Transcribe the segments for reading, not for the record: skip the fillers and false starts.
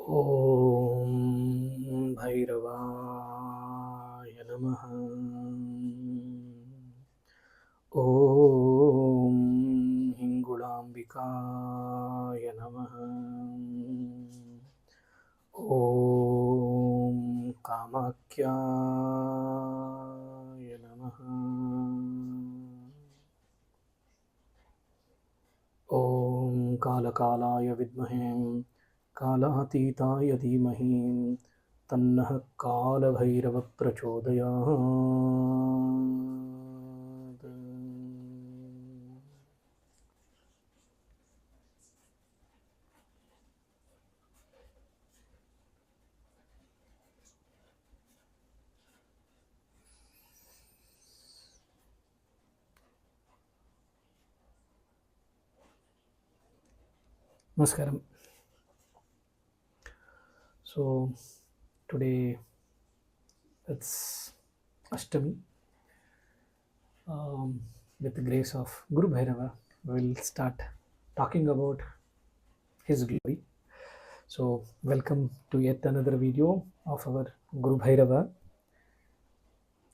ॐ भैरवाय नमः। ॐ हिङ्गुलाम्बिकाय नमः। ॐ कामाख्याय नमः। ॐ कालकालाय विद्महे कालातीताय धीमहि तन्नः कालभैरव प्रचोदयात्। Namaskaram. So today it's Ashtami. With the grace of Guru Bhairava, we will start talking about his glory. So welcome to yet another video of our Guru Bhairava.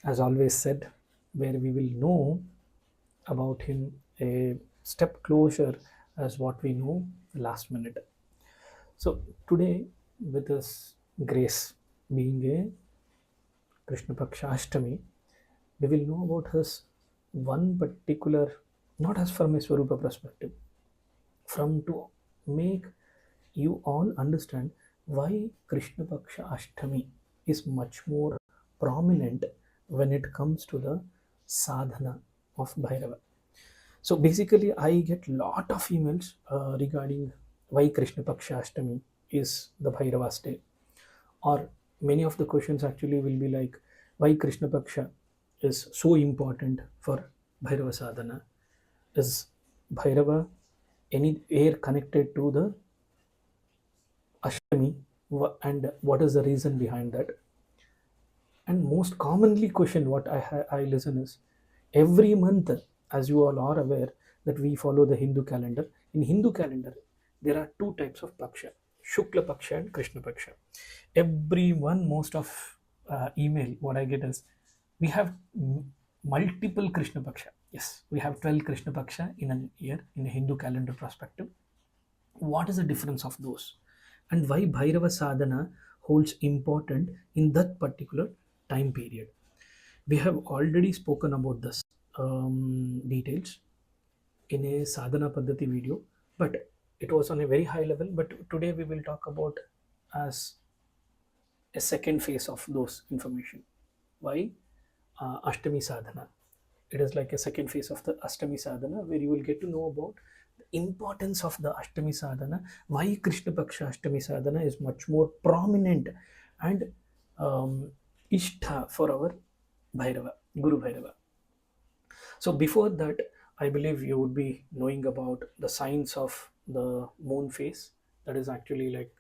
As always said, where we will know about him a step closer as what we know last minute. So today, with his grace being a Krishna Paksha Ashtami, we will know about his one particular, not as from a swarupa perspective, from to make you all understand why Krishna Paksha Ashtami is much more prominent when it comes to the sadhana of Bhairava. So basically, I get lot of emails regarding why Krishna Paksha Ashtami is the Bhairava's day, or many of the questions actually will be like, why Krishna Paksha is so important for Bhairava Sadhana? Is Bhairava anywhere connected to the Ashtami, and what is the reason behind that? And most commonly question what I listen is, every month, as you all are aware, that we follow the Hindu calendar. In Hindu calendar, there are two types of Paksha, Shukla Paksha and Krishna Paksha. Everyone, most of email what I get is, we have multiple Krishna Paksha. Yes, we have 12 Krishna Paksha in a year in a Hindu calendar perspective. What is the difference of those, and why Bhairava Sadhana holds important in that particular time period? We have already spoken about this details in a sadhana paddhati video, but it was on a very high level. But today we will talk about as a second phase of those information. Why Ashtami Sadhana? It is like a second phase of the Ashtami Sadhana, where you will get to know about the importance of the Ashtami Sadhana, why Krishna Paksha Ashtami Sadhana is much more prominent and Ishtha for our Bhairava, Guru Bhairava. So before that, I believe you would be knowing about the signs of the moon phase. That is actually like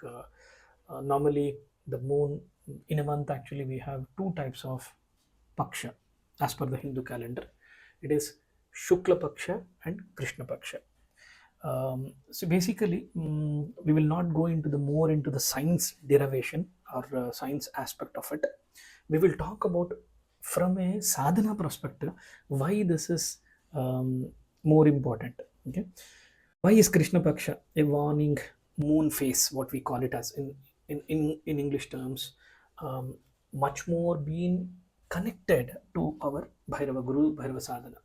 normally the moon in a month, actually we have two types of Paksha as per the Hindu calendar. It is Shukla Paksha and Krishna Paksha. So basically, we will not go into the more into the science derivation or science aspect of it. We will talk about from a sadhana perspective why this is more important. Okay, why is Krishna Paksha a waning moon phase, what we call it as in English terms, much more being connected to our Bhairava Guru Bhairava Sadhana?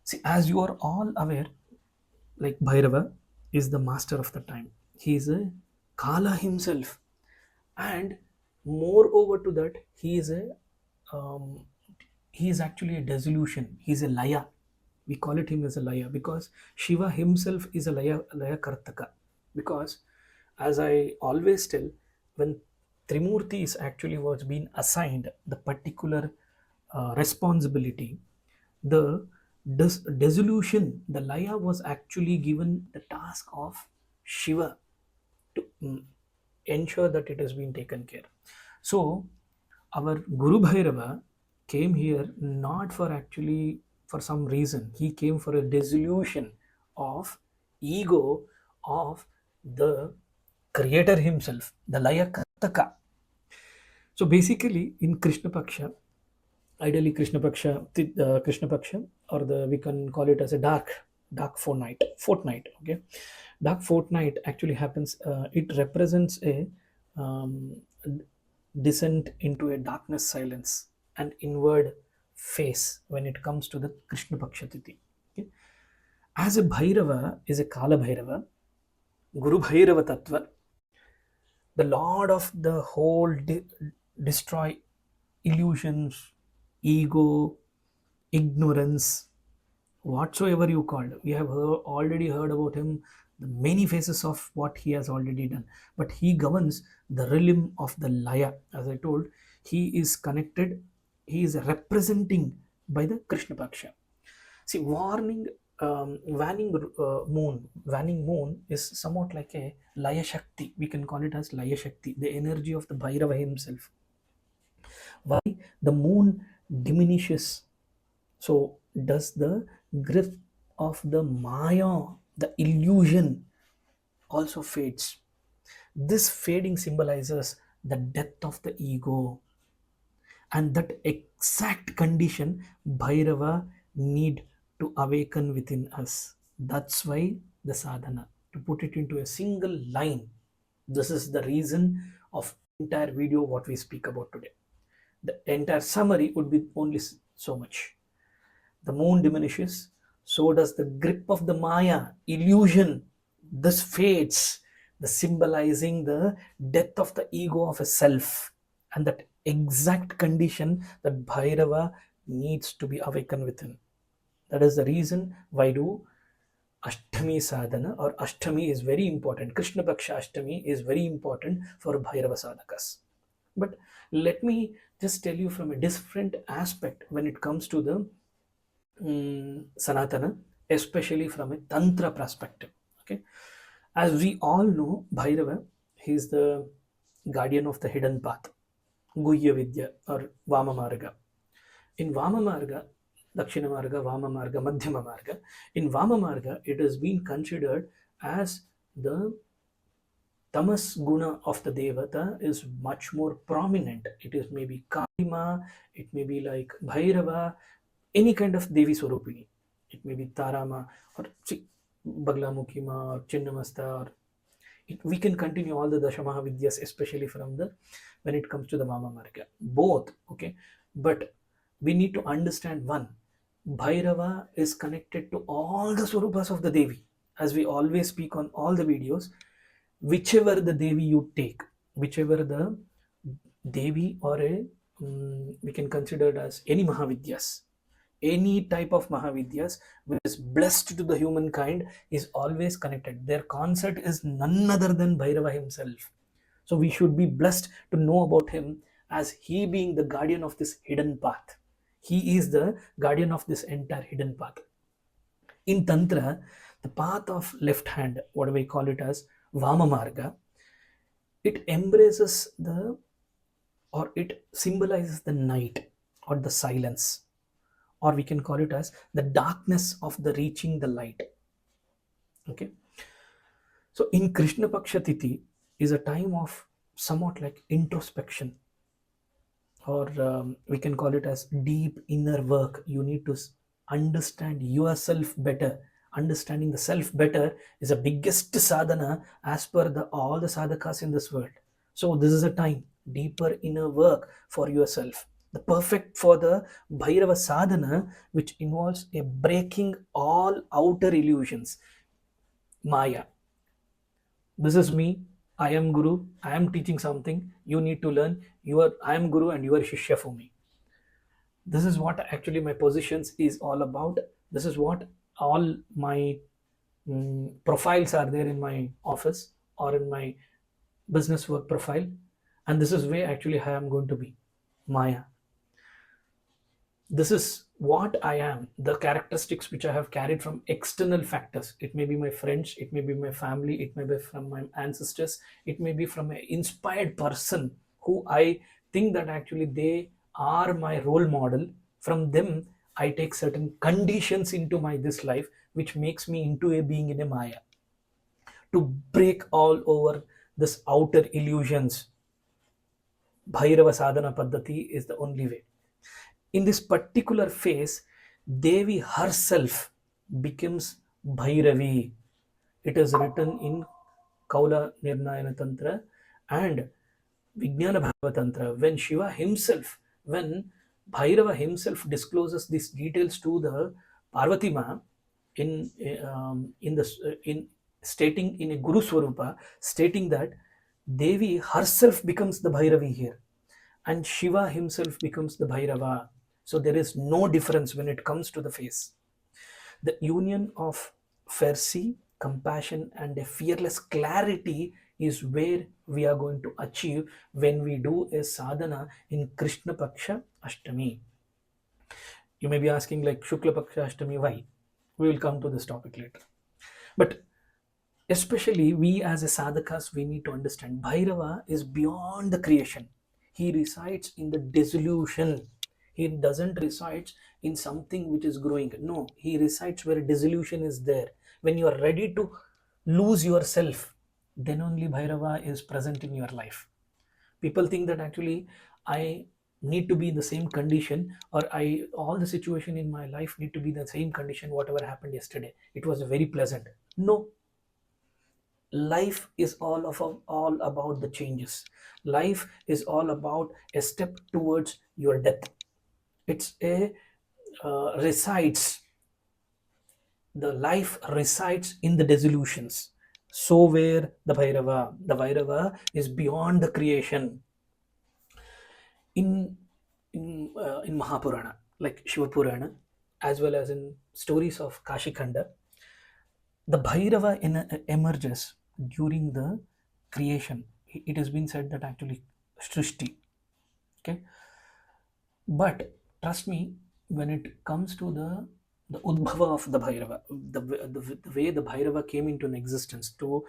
See, as you are all aware, like Bhairava is the master of the time. He is a Kala himself, and moreover to that, he is actually a dissolution. He is a Laya. We call it him as a Laya because Shiva himself is a Laya Kartaka. Because as I always tell, when Trimurtis actually was being assigned the particular responsibility, the dissolution, the Laya was actually given the task of Shiva to ensure that it has been taken care. So our Guru Bhairava came here not for actually for some reason. He came for a dissolution of ego of the creator himself, the Laya Kartaka. So basically, in Krishna Paksha, ideally Krishna Paksha, or the we can call it as a dark fortnight. Okay, dark fortnight actually happens. It represents a um, descent into a darkness, silence, and inward face when it comes to the Krishna Paksha Tithi. Okay? As a Bhairava is a Kala Bhairava, Guru Bhairava Tattva, the Lord of the whole destroy illusions, ego, ignorance, whatsoever you called. We have already heard about him, the many phases of what he has already done. But he governs the realm of the Laya. As I told, he is connected, he is representing by the Krishna Paksha. See, waning moon is somewhat like a Laya Shakti. We can call it as Laya Shakti, the energy of the Bhairava himself. Why the moon diminishes, so does the grip of the Maya, the illusion, also fades. This fading symbolizes the death of the ego, and that exact condition Bhairava need to awaken within us. That's why the sadhana, to put it into a single line, this is the reason of entire video what we speak about today. The entire summary would be only so much. The moon diminishes, so does the grip of the Maya, illusion. This fades, the symbolizing the death of the ego of a self, and that exact condition that Bhairava needs to be awakened within. That is the reason why do Ashtami sadhana, or Ashtami is very important. Krishna Paksha Ashtami is very important for Bhairava sadhakas. But let me just tell you from a different aspect when it comes to the Sanatana, especially from a Tantra perspective. Okay, as we all know, Bhairava, he is the guardian of the hidden path, Guhya Vidya or Vama Marga. In Vama Marga, Dakshina Marga, Vama Marga, Madhyama Marga, in Vama Marga, it has been considered as the tamas guna of the devata is much more prominent. It is maybe Kalima, it may be like Bhairava, any kind of Devi Swarupini. It may be Tarama or Baglamukima or Chinnamasta. Or we can continue all the Dashamaha Vidyas, especially from the when it comes to the Vama Marga. Both, okay. But we need to understand one. Bhairava is connected to all the Swarupas of the Devi. As we always speak on all the videos, whichever the Devi you take, whichever the Devi or a we can consider it as any Mahavidyas, any type of Mahavidyas which is blessed to the humankind is always connected. Their concert is none other than Bhairava himself. So we should be blessed to know about him as he being the guardian of this hidden path. He is the guardian of this entire hidden path. In Tantra, the path of left hand, what do we call it as Vama Marga, it embraces the, or it symbolizes the night or the silence, or we can call it as the darkness of the reaching the light. Okay, so in Krishna Paksha Tithi is a time of somewhat like introspection, or we can call it as deep inner work. You need to understand yourself better. Understanding the self better is the biggest sadhana as per the all the sadhakas in this world. So this is a time deeper inner work for yourself, the perfect for the Bhairava sadhana, which involves a breaking all outer illusions, Maya. This is me, I am Guru, I am teaching something, you need to learn. I am Guru and you are Shishya for me. This is what actually my positions is all about. This is what all my profiles are there in my office or in my business work profile, and this is where actually I am going to be Maya. This is what I am, the characteristics which I have carried from external factors. It may be my friends, it may be my family, it may be from my ancestors, it may be from an inspired person who I think that actually they are my role model. From them, I take certain conditions into my this life, which makes me into a being in a Maya. To break all over this outer illusions. Bhairava Sadhana Paddhati is the only way. In this particular phase, Devi herself becomes Bhairavi. It is written in Kaula Nirnayana Tantra and Vijnana Bhava Tantra. When Shiva himself, when Bhairava himself discloses these details to the Parvati Ma in the in stating in a Guru Swarupa, stating that Devi herself becomes the Bhairavi here, and Shiva himself becomes the Bhairava. So there is no difference when it comes to the face. The union of mercy, compassion, and a fearless clarity is where we are going to achieve when we do a sadhana in Krishna Paksha Ashtami. You may be asking, like, Shukla Paksha Ashtami, why? We will come to this topic later. But especially we as a sadhakas, we need to understand Bhairava is beyond the creation. He resides in the dissolution. He doesn't reside in something which is growing. No, he resides where dissolution is there. When you are ready to lose yourself, then only Bhairava is present in your life. People think that actually I need to be in the same condition, or I all the situation in my life need to be the same condition whatever happened yesterday. It was very pleasant. No, life is all about the changes. Life is all about a step towards your death. It's a resides the life resides in the dissolutions. So where the Bhairava is beyond the creation. In in uh, in Mahapurana, like Shiva Purana, as well as in stories of Kashikanda, the Bhairava emerges during the creation. It has been said that actually Srishti. Okay, but trust me, when it comes to the Udbhava of the Bhairava, the way the Bhairava came into an existence to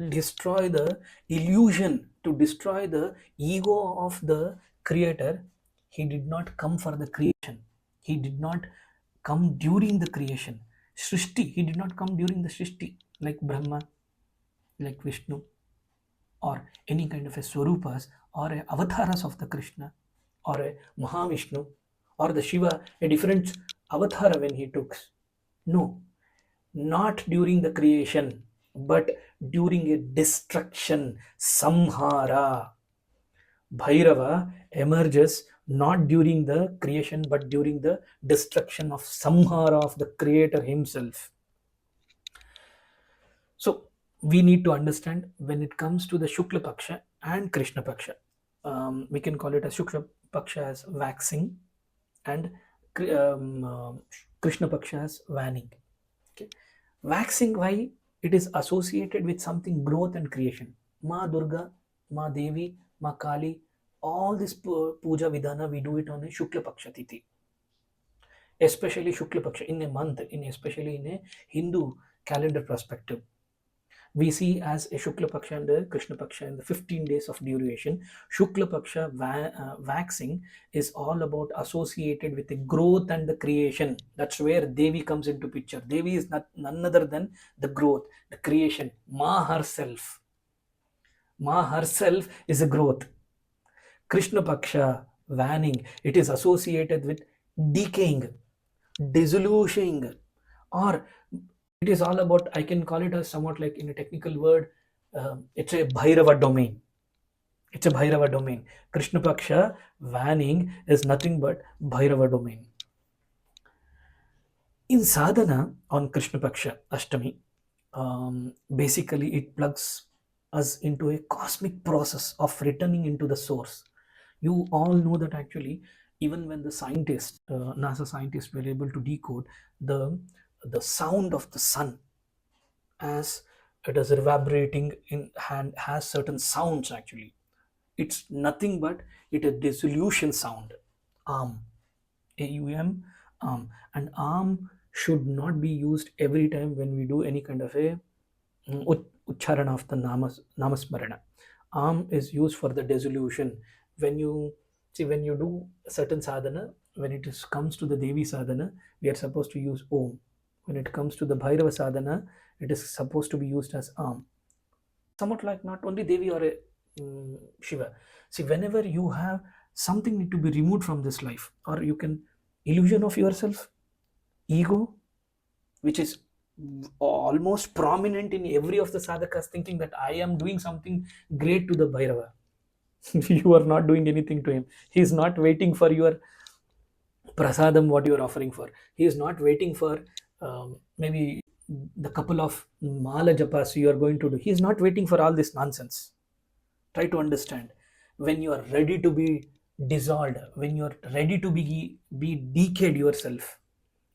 destroy the illusion, to destroy the ego of the creator, he did not come for the creation. He did not come during the creation. Srishti, he did not come during the Srishti, like Brahma, like Vishnu, or any kind of a Swarupas, or a avatars of the Krishna, or a Mahavishnu, or the Shiva, a different avatar when he took. No, not during the creation, but during a destruction, samhara. Bhairava emerges not during the creation, but during the destruction of samhara of the creator himself. So we need to understand when it comes to the Shukla Paksha and Krishna Paksha. We can call it as Shukla Paksha as waxing, and Krishna Paksha as waning. Okay. Waxing, why? It is associated with something growth and creation. Ma Durga, Ma Devi, Ma Kali, all this puja vidhana, we do it on a Shukla Paksha Tithi. Especially Shukla Paksha, in a month, especially in a Hindu calendar perspective. We see as a Shukla Paksha and a Krishna Paksha in the 15 days of duration. Shukla Paksha waxing is all about associated with the growth and the creation. That's where Devi comes into picture. Devi is none other than the growth, the creation. Ma herself. Ma herself is a growth. Krishna Paksha, waning, it is associated with decaying, dissolution, or it is all about, I can call it as somewhat like in a technical word, it's a Bhairava domain. It's a Bhairava domain. Krishna Paksha waning is nothing but Bhairava domain. In sadhana on Krishna Paksha Ashtami, basically it plugs us into a cosmic process of returning into the source. You all know that actually, even when the scientists, NASA scientists, were able to decode the sound of the sun, as it is reverberating in hand, has certain sounds actually. It's nothing but it a dissolution sound. Arm, AUM, arm, and arm should not be used every time when we do any kind of a ucharana of the namasmarana. Arm is used for the dissolution. When you see, when you do certain sadhana, when it comes to the Devi sadhana, we are supposed to use Om. When it comes to the Bhairava sadhana, it is supposed to be used as arm. somewhat like not only Devi or a Shiva. See, whenever you have something need to be removed from this life, or you can illusion of yourself, ego, which is almost prominent in every of the sadhakas, thinking that I am doing something great to the Bhairava. You are not doing anything to him. He is not waiting for your prasadam, what you are offering for. He is not waiting for maybe the couple of mala japas you are going to do. He is not waiting for all this nonsense. Try to understand. When you are ready to be dissolved, when you are ready to be decayed yourself,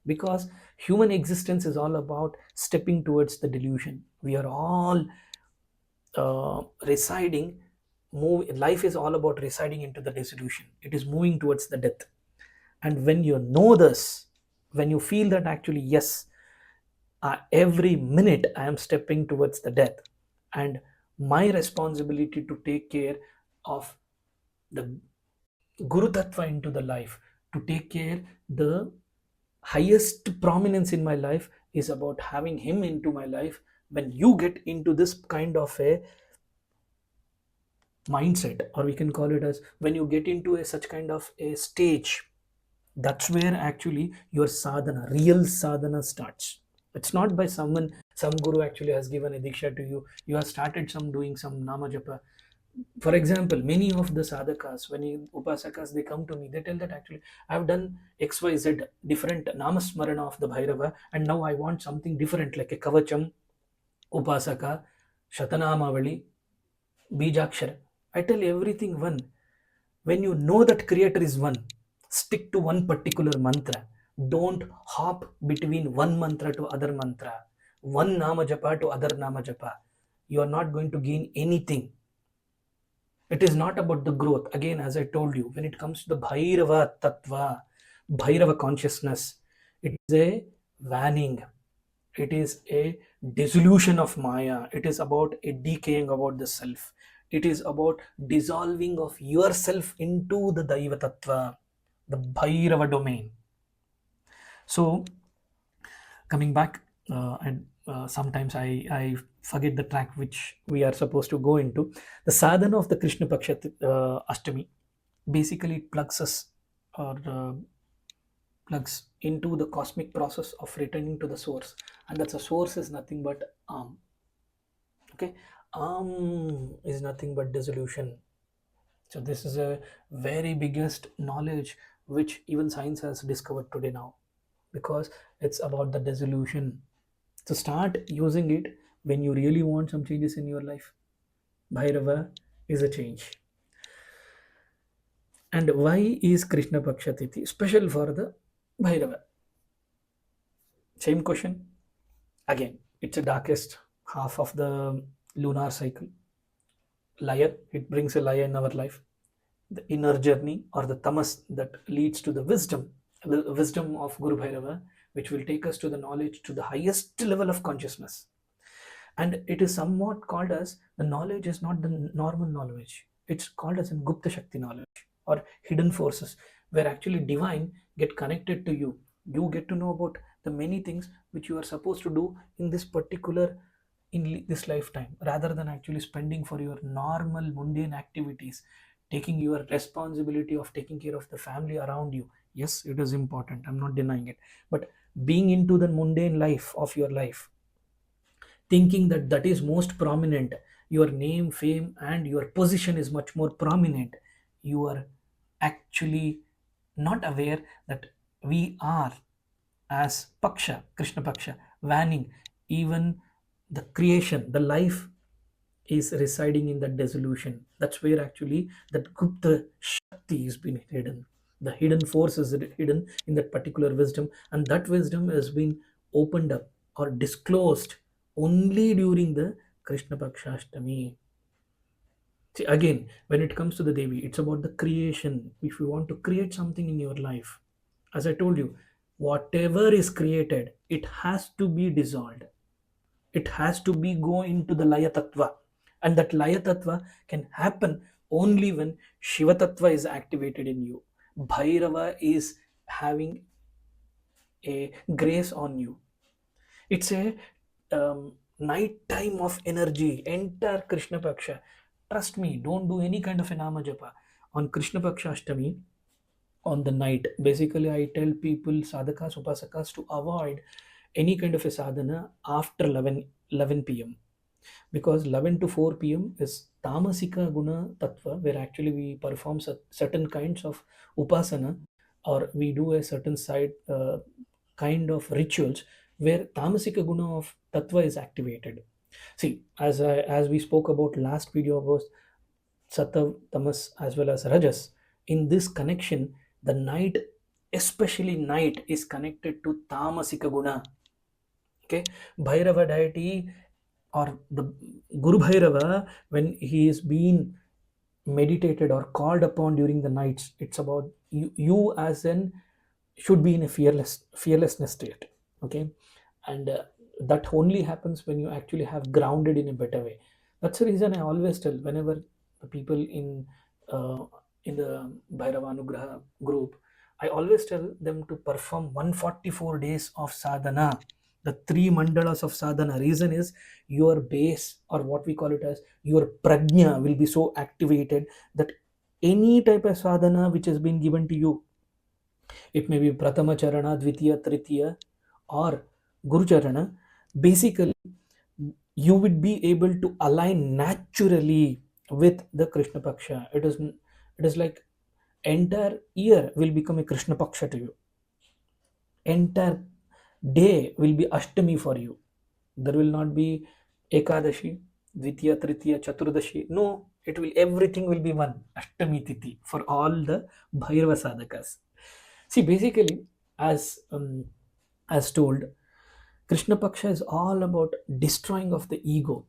because human existence is all about stepping towards the delusion. We are all residing move life is all about residing into the dissolution. It is moving towards the death. And when you know this, when you feel that actually yes, every minute I am stepping towards the death, and my responsibility to take care of the guru tattva into the life, to take care the highest prominence in my life is about having him into my life. When you get into this kind of a mindset, or we can call it as when you get into a such kind of a stage, that's where actually your sadhana, real sadhana starts. It's not by someone, some guru actually has given a diksha to you, you have started some doing some nama japa. For example, many of the sadhakas, when you upasakas, they come to me, they tell that actually I've done xyz different namasmarana of the Bhairava, and now I want something different like a kavacham, upasaka, shatanamavali, bijakshara. I tell everything one. When you know that creator is one, stick to one particular mantra. Don't hop between one mantra to other mantra, one nama japa to other nama japa. You are not going to gain anything. It is not about the growth. Again, as I told you, when it comes to the Bhairava Tattva, Bhairava consciousness, it is a waning. It is a dissolution of Maya. It is about a decaying about the self. It is about dissolving of yourself into the Daiva Tattva, the Bhairava domain. So, coming back, and sometimes I forget the track which we are supposed to go into. The sadhana of the Krishna Paksha Ashtami basically plugs us, or plugs into the cosmic process of returning to the source, and that's the source is nothing but okay, is nothing but dissolution. So this is a very biggest knowledge which even science has discovered today now, because it's about the dissolution. So start using it when you really want some changes in your life. Bhairava is a change. And why is Krishna Paksha Tithi special for the Bhairava? Same question. Again, it's the darkest half of the lunar cycle. Laya, it brings a Laya in our life. The inner journey, or the tamas that leads to the wisdom of Guru Bhairava, which will take us to the knowledge, to the highest level of consciousness. And it is somewhat called as the knowledge is not the normal knowledge. It's called as a Gupta Shakti knowledge, or hidden forces, where actually divine get connected to you. You get to know about the many things which you are supposed to do in this particular in this lifetime, rather than actually spending for your normal mundane activities, taking your responsibility of taking care of the family around you. Yes, it is important, I'm not denying it, but being into the mundane life of your life, thinking that that is most prominent, your name, fame, and your position is much more prominent, you are actually not aware that we are, as Paksha, Krishna Paksha, waning, even the creation, the life is residing in that dissolution. That's where actually that Gupta Shakti is being hidden. The hidden force is hidden in that particular wisdom, and that wisdom has been opened up or disclosed only during the Krishna Paksha Ashtami. See, again, when it comes to the Devi, it's about the creation. If you want to create something in your life, as I told you, whatever is created, it has to be dissolved. It has to be go into the Laya Tattva. And that Laya Tattva can happen only when Shiva Tattva is activated in you. Bhairava is having a grace on you. It's a night time of energy, entire Krishna Paksha. Trust me, don't do any kind of a Nama Japa on Krishna Paksha Ashtami. On the night, basically I tell people, sadhakas, upasakas, to avoid any kind of a sadhana after 11 p.m, because 11 to 4 p.m is tamasika guna tattva, where actually we perform certain kinds of upasana, or we do a certain side kind of rituals where tamasika guna of tattva is activated. See, as we spoke about last video about Sattav, Tamas, as well as Rajas. In this connection, the night, especially night, is connected to Tamasika Guna. Okay, Bhairava deity, or the Guru Bhairava, when he is being meditated or called upon during the nights, it's about you as an should be in a fearlessness state. Okay, and that only happens when you actually have grounded in a better way. That's the reason I always tell, whenever the people uh, in the Bhairava Anugraha group, I always tell them to perform 144 days of sadhana, the three mandalas of sadhana. Reason is, your base, or what we call it as your prajna, will be so activated that any type of sadhana which has been given to you, it may be Prathama Charana, Dvitiya, Tritiya, or Guru Charana. Basically, you would be able to align naturally with the Krishna Paksha. It is like entire year will become a Krishna Paksha to you. Entire day will be Ashtami for you. There will not be Ekadashi, Dvitiya, Tritiya, Chaturdashi. No, it will, everything will be one Ashtami Tithi for all the Bhairava sadhakas. See, basically, as told, Krishna Paksha is all about destroying of the ego,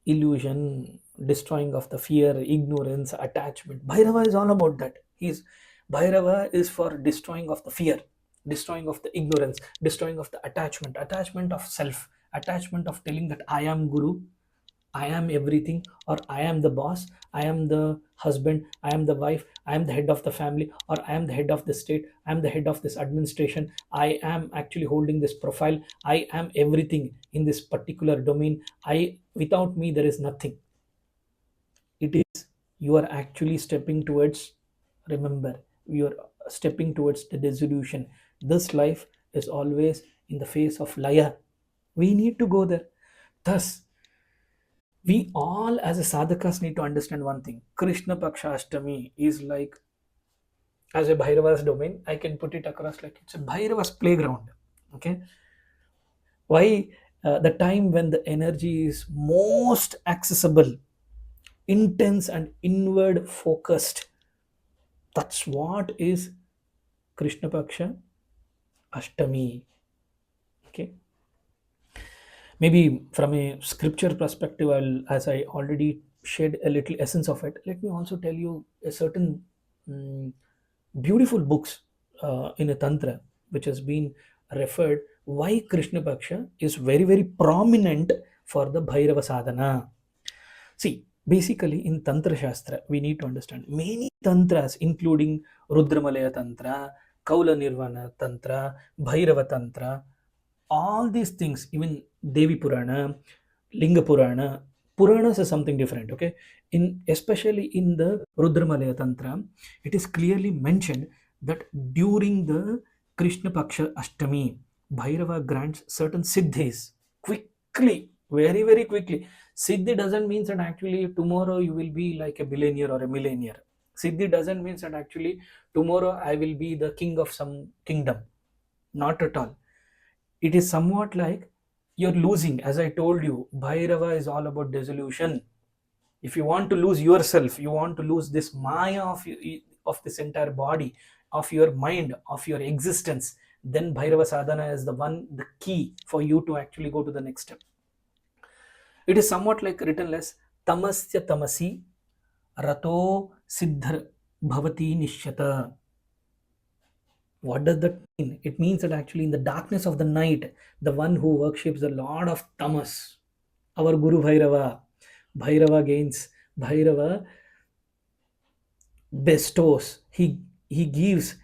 illusion, destroying of the fear, ignorance, attachment. Bhairava is all about that. He's Bhairava is for destroying of the fear, destroying of the ignorance, destroying of the attachment, attachment of self, attachment of telling that I am Guru, I am everything, or I am the boss, I am the husband, I am the wife, I am the head of the family, or I am the head of the state, I am the head of this administration, I am actually holding this profile, I am everything in this particular domain. Without me, there is nothing. It is, you are actually stepping towards, remember, you are stepping towards the dissolution. This life is always in the face of Laya. We need to go there. Thus, we all as a sadhakas need to understand one thing. Krishna Paksha Ashtami is like, as a Bhairava's domain, I can put it across like it's a Bhairava's playground. Okay, why? The time when the energy is most accessible, intense, and inward focused. That's what is Krishna Paksha Ashtami. Okay, maybe from a scripture perspective, as I already shared a little essence of it, let me also tell you a certain mm, beautiful books in a tantra which has been referred why Krishna Paksha is very very prominent for the Bhairava Sadhana. See, basically in Tantra Shastra, we need to understand many tantras, including Rudramalaya Tantra, Kaula Nirvana Tantra, Bhairava Tantra, all these things, even Devi Purana, Linga Purana, Puranas is something different, okay? In especially in the Rudramalaya Tantra, it is clearly mentioned that during the Krishna Paksha Ashtami, Bhairava grants certain siddhis quickly, very, very quickly. Siddhi doesn't mean that actually tomorrow you will be like a billionaire or a millionaire. Siddhi doesn't mean that actually tomorrow I will be the king of some kingdom. Not at all. It is somewhat like you're losing. As I told you, Bhairava is all about dissolution. If you want to lose yourself, you want to lose this Maya of this entire body, of your mind, of your existence, then Bhairava Sadhana is the key for you to actually go to the next step. It is somewhat like written as Tamasya Tamasi Rato Siddhar Bhavati Nishyata. What does that mean? It means that actually in the darkness of the night, the one who worships the Lord of Tamas, our Guru Bhairava, Bhairava gains, Bhairava bestows, he gives,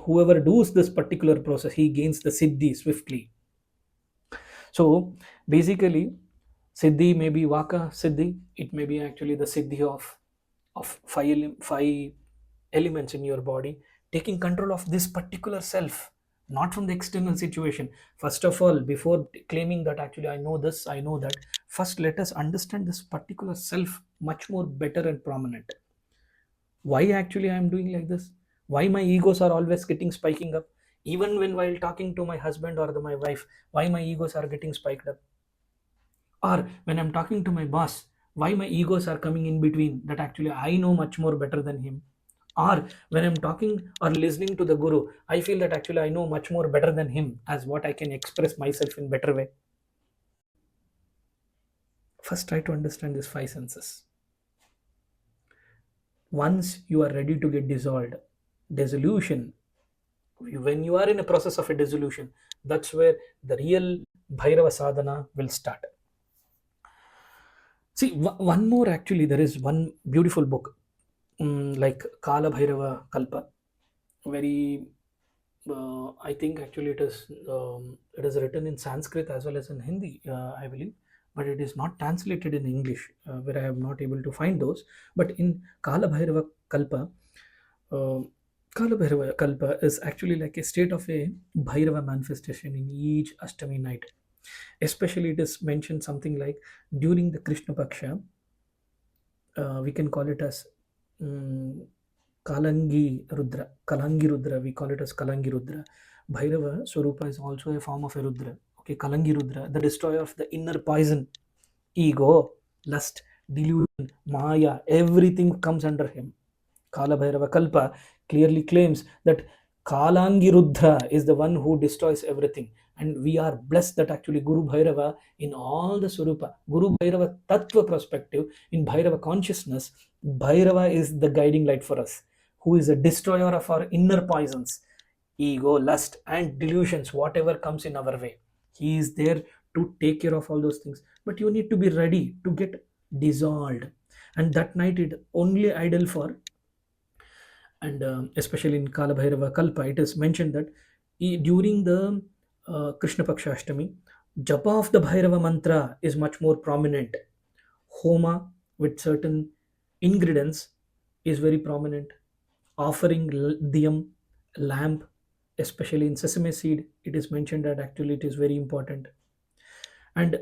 whoever does this particular process, he gains the Siddhi swiftly. So basically, Siddhi may be Vaka Siddhi, it may be actually the Siddhi of five elements in your body, taking control of this particular self, not from the external situation. First of all, before claiming that actually I know this, I know that, first let us understand this particular self much more better and prominent. Why actually I am doing like this? Why my egos are always getting spiking up? Even when while talking to my husband or my wife, why my egos are getting spiked up? Or when I'm talking to my boss, why my egos are coming in between, that actually I know much more better than him? Or when I'm talking or listening to the guru, I feel that actually I know much more better than him, as what I can express myself in better way. First try to understand these five senses. Once you are ready to get dissolved, dissolution, when you are in a process of a dissolution, that's where the real Bhairava Sadhana will start. See, one more actually, there is one beautiful book, like Kala Bhairava Kalpa, very I think actually it is written in Sanskrit as well as in Hindi, I believe, but it is not translated in English, where I am not able to find those. But in Kala Bhairava Kalpa, uh, Kala Bhairava Kalpa is actually like a state of a Bhairava manifestation in each Ashtami night. Especially, it is mentioned something like during the Krishna Paksha, we can call it as um, Kalangi Rudra, we call it as Kalangi Rudra. Bhairava Swarupa is also a form of a Rudra. Okay, Kalangi Rudra, the destroyer of the inner poison, ego, lust, delusion, Maya, everything comes under him. Kala Bhairava Kalpa clearly claims that Kalangi Rudra is the one who destroys everything. And we are blessed that actually Guru Bhairava, in all the Swarupa, Guru Bhairava Tattva perspective, in Bhairava consciousness, Bhairava is the guiding light for us, who is a destroyer of our inner poisons, ego, lust, and delusions, whatever comes in our way. He is there to take care of all those things. But you need to be ready to get dissolved. And that night, it only idle for, and especially in Kala Bhairava Kalpa, it is mentioned that during the Krishna Paksha Ashtami, japa of the Bhairava mantra is much more prominent. Homa with certain ingredients is very prominent. Offering diyam, lamp, especially in sesame seed, it is mentioned that actually it is very important. And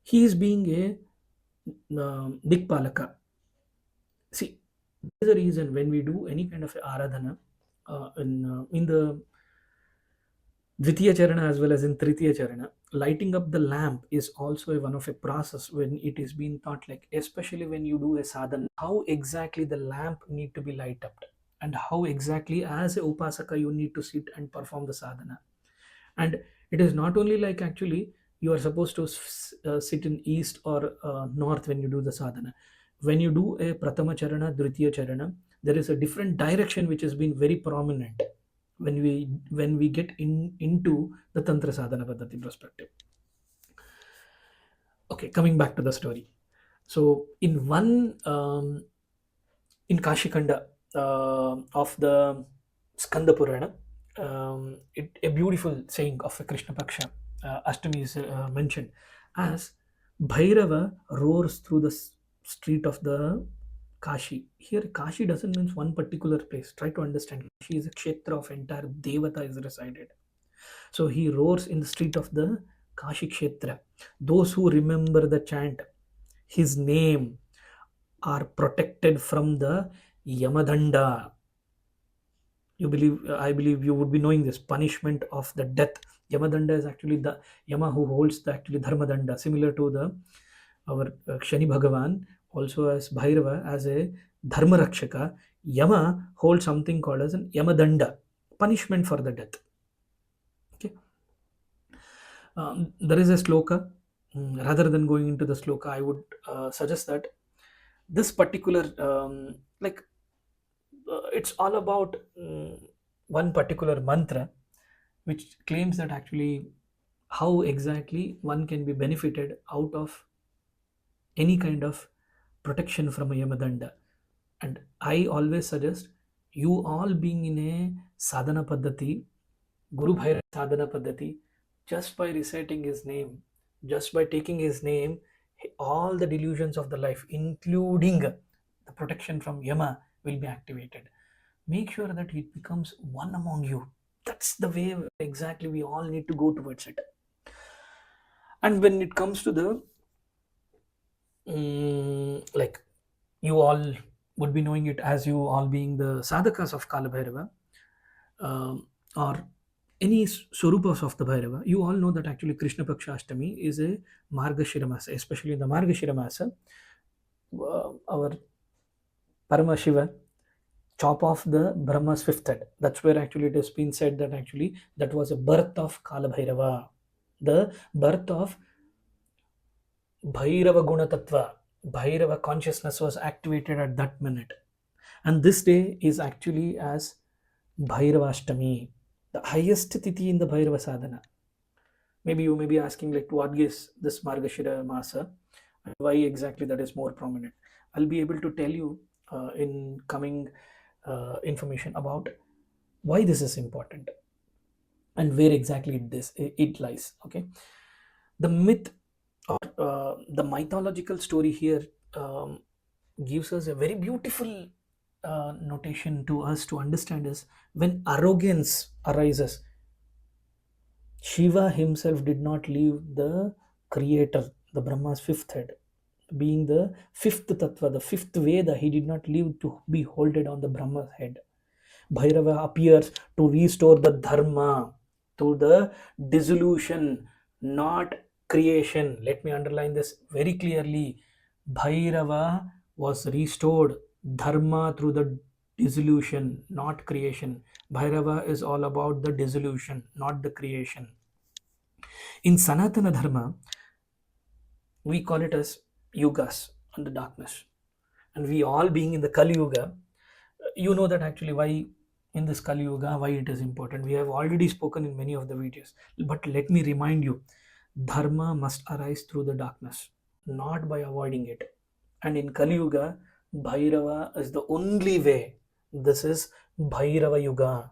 he is being a Dikpalaka. See, there is a reason when we do any kind of aradhana, in the Dvitiya Charana as well as in Tritiya Charana, lighting up the lamp is also one of a process when it is being taught, like especially when you do a sadhana, how exactly the lamp need to be light up, and how exactly as a upasaka you need to sit and perform the sadhana. And it is not only like actually you are supposed to sit in east or north when you do the sadhana. When you do a Pratama Charana, Dvitiya Charana, there is a different direction which has been very prominent when we get into the Tantra Sadhana Paddhati perspective. Okay, coming back to the story. So in Kashikanda of the Skanda Purana, a beautiful saying of a Krishna Paksha Ashtami is mentioned as Bhairava roars through the street of the Kashi. Here, Kashi doesn't mean one particular place. Try to understand. Kashi is a kshetra of entire Devata is resided. So he roars in the street of the Kashi Kshetra. Those who remember the chant, his name, are protected from the Yamadanda. I believe you would be knowing this punishment of the death. Yamadanda is actually the Yama who holds the actually Dharmadanda, similar to the our Shani Bhagavan, also as Bhairava as a Dharma Rakshaka. Yama holds something called as an Yamadanda, punishment for the death. Okay. There is a sloka. Rather than going into the sloka, I would suggest that this particular it's all about one particular mantra which claims that actually how exactly one can be benefited out of any kind of protection from a yamadanda. And I always suggest you all being in a sadhana paddhati, Guru Bhairava Sadhana Paddhati, just by reciting his name, Just by taking his name, all the delusions of the life, including the protection from Yama, will be activated. Make sure that it becomes one among you. That's the way exactly we all need to go towards it. And when it comes to the like, you all would be knowing it as you all being the sadhakas of Kala Bhairava, or any swarupas of the Bhairava. You all know that actually Krishna Paksha Ashtami is a Margashira Masa, especially in the Margashira Masa. Our Parama Shiva chop off the Brahma's fifth head. That's where actually it has been said that actually that was a birth of Kala Bhairava, the birth of Bhairava Guna Tattva. Bhairava consciousness was activated at that minute. And this day is actually as Bhairava Ashtami, the highest Tithi in the Bhairava Sadhana. Maybe you may be asking, like, what is this Margashira Masa and why exactly that is more prominent. I'll be able to tell you in coming information about why this is important and where exactly it lies. Okay, the myth or the mythological story here gives us a very beautiful notation to us to understand is when arrogance arises, Shiva himself did not leave the creator, the Brahma's fifth head, being the fifth tattva, the fifth Veda, he did not leave to be holded on the Brahma's head. Bhairava appears to restore the dharma to the dissolution, not creation. Let me underline this very clearly. Bhairava was restored dharma through the dissolution, not creation. Bhairava is all about the dissolution, not the creation. In Sanatana Dharma, we call it as yugas and the darkness. And we all being in the Kali Yuga, you know that actually why in this Kali Yuga, why it is important. We have already spoken in many of the videos. But let me remind you, dharma must arise through the darkness, not by avoiding it. And in Kali Yuga, Bhairava is the only way. This is Bhairava Yuga.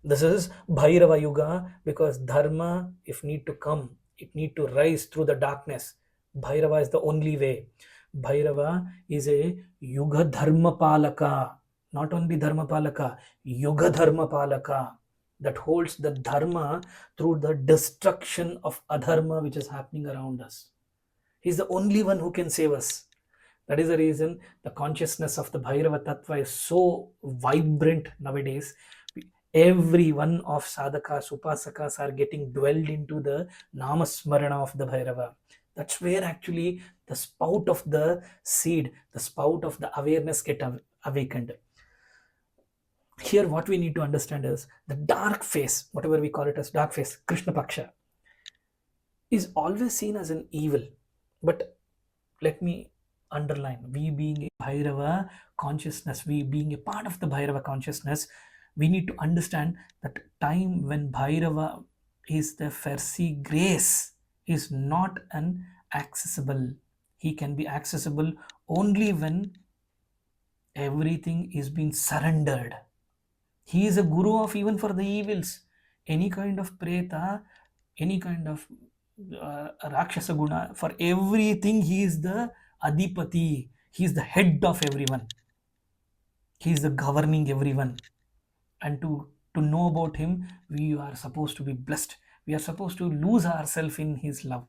This is Bhairava Yuga because dharma, if need to come, it need to rise through the darkness. Bhairava is the only way. Bhairava is a Yuga Dharma Palaka, not only Dharma Palaka, Yuga Dharma Palaka, that holds the dharma through the destruction of adharma which is happening around us. He's the only one who can save us. That is the reason the consciousness of the Bhairava Tattva is so vibrant nowadays. Every one of sadhakas, upasakas are getting dwelled into the namasmarana of the Bhairava. That's where actually the spout of the seed, the spout of the awareness get awakened. Here what we need to understand is the dark face, whatever we call it as dark face, Krishna Paksha, is always seen as an evil. But let me underline, we being a Bhairava consciousness, we being a part of the Bhairava consciousness, we need to understand that time when Bhairava is the Farsi grace is not an accessible. He can be accessible only when everything is being surrendered. He is a guru of even for the evils. Any kind of preta, any kind of Rakshasa guna, for everything he is the Adipati. He is the head of everyone. He is the governing everyone. And to know about him, we are supposed to be blessed. We are supposed to lose ourselves in his love.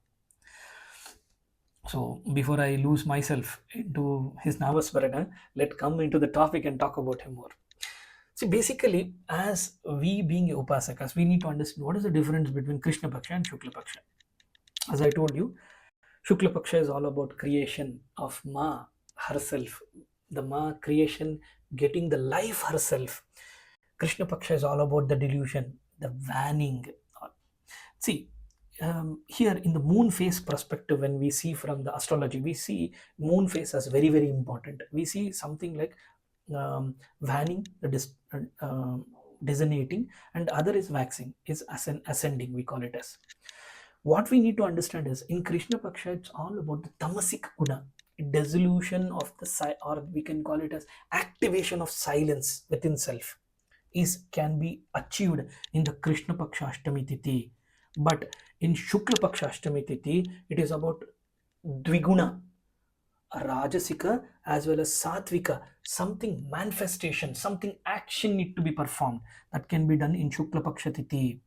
So before I lose myself into his Navasvarana, let's come into the topic and talk about him more. See, basically, as we being upasakas, we need to understand what is the difference between Krishna Paksha and Shukla Paksha. As I told you, Shukla Paksha is all about creation of Ma herself, the Ma creation, getting the life herself. Krishna Paksha is all about the delusion, the waning. See, here in the moon phase perspective, when we see from the astrology, we see moon phase as very, very important. We see something like waning, the designating, and other is waxing, is ascending, we call it as. What we need to understand is in Krishna Paksha, it's all about the tamasic guna, dissolution of the or we can call it as activation of silence within self, can be achieved in the Krishna Paksha Ashtami Tithi. But in Shukla Paksha Ashtami Tithi, it is about Dviguna, a Rajasika as well as Satvika, something manifestation, something action need to be performed that can be done in Shukla Paksha Tithi.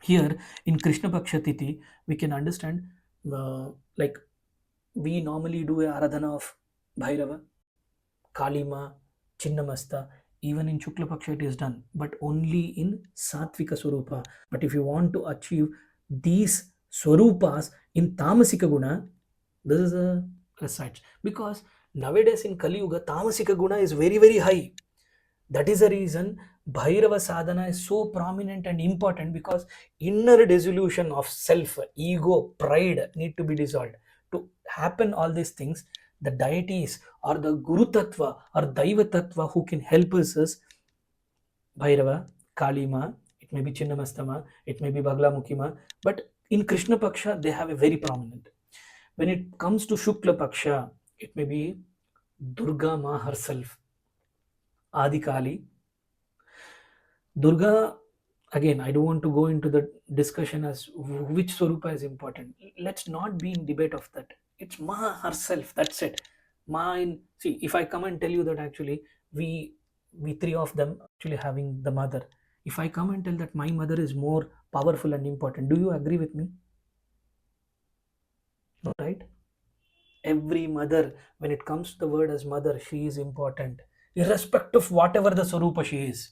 Here in Krishna Paksha Tithi, we can understand like we normally do a Aradhana of Bhairava, Kalima, Chinnamasta. Even in Shukla Paksha it is done, but only in Satvika Swarupa. But if you want to achieve these Swarupas in Tamasika Guna, this is a research. Because nowadays in Kali Yuga, Tamasika Guna is very, very high. That is the reason Bhairava Sadhana is so prominent and important, because inner dissolution of self, ego, pride need to be dissolved. To happen all these things, the deities or the Guru Tattva or Daiva Tattva who can help us is Bhairava, Kalima, it may be Chinnamastama, it may be Baglamukima, but in Krishna Paksha they have a very prominent. When it comes to Shukla Paksha, it may be Durga Ma herself, Adi Kali. Durga, again, I don't want to go into the discussion as which Swarupa is important. Let's not be in debate of that. It's Ma herself, that's it. Ma in, see, if I come and tell you that actually we three of them actually having the mother. If I come and tell that my mother is more powerful and important, do you agree with me? No, right? Every mother, when it comes to the word as mother, she is important, irrespective of whatever the Swarupa she is.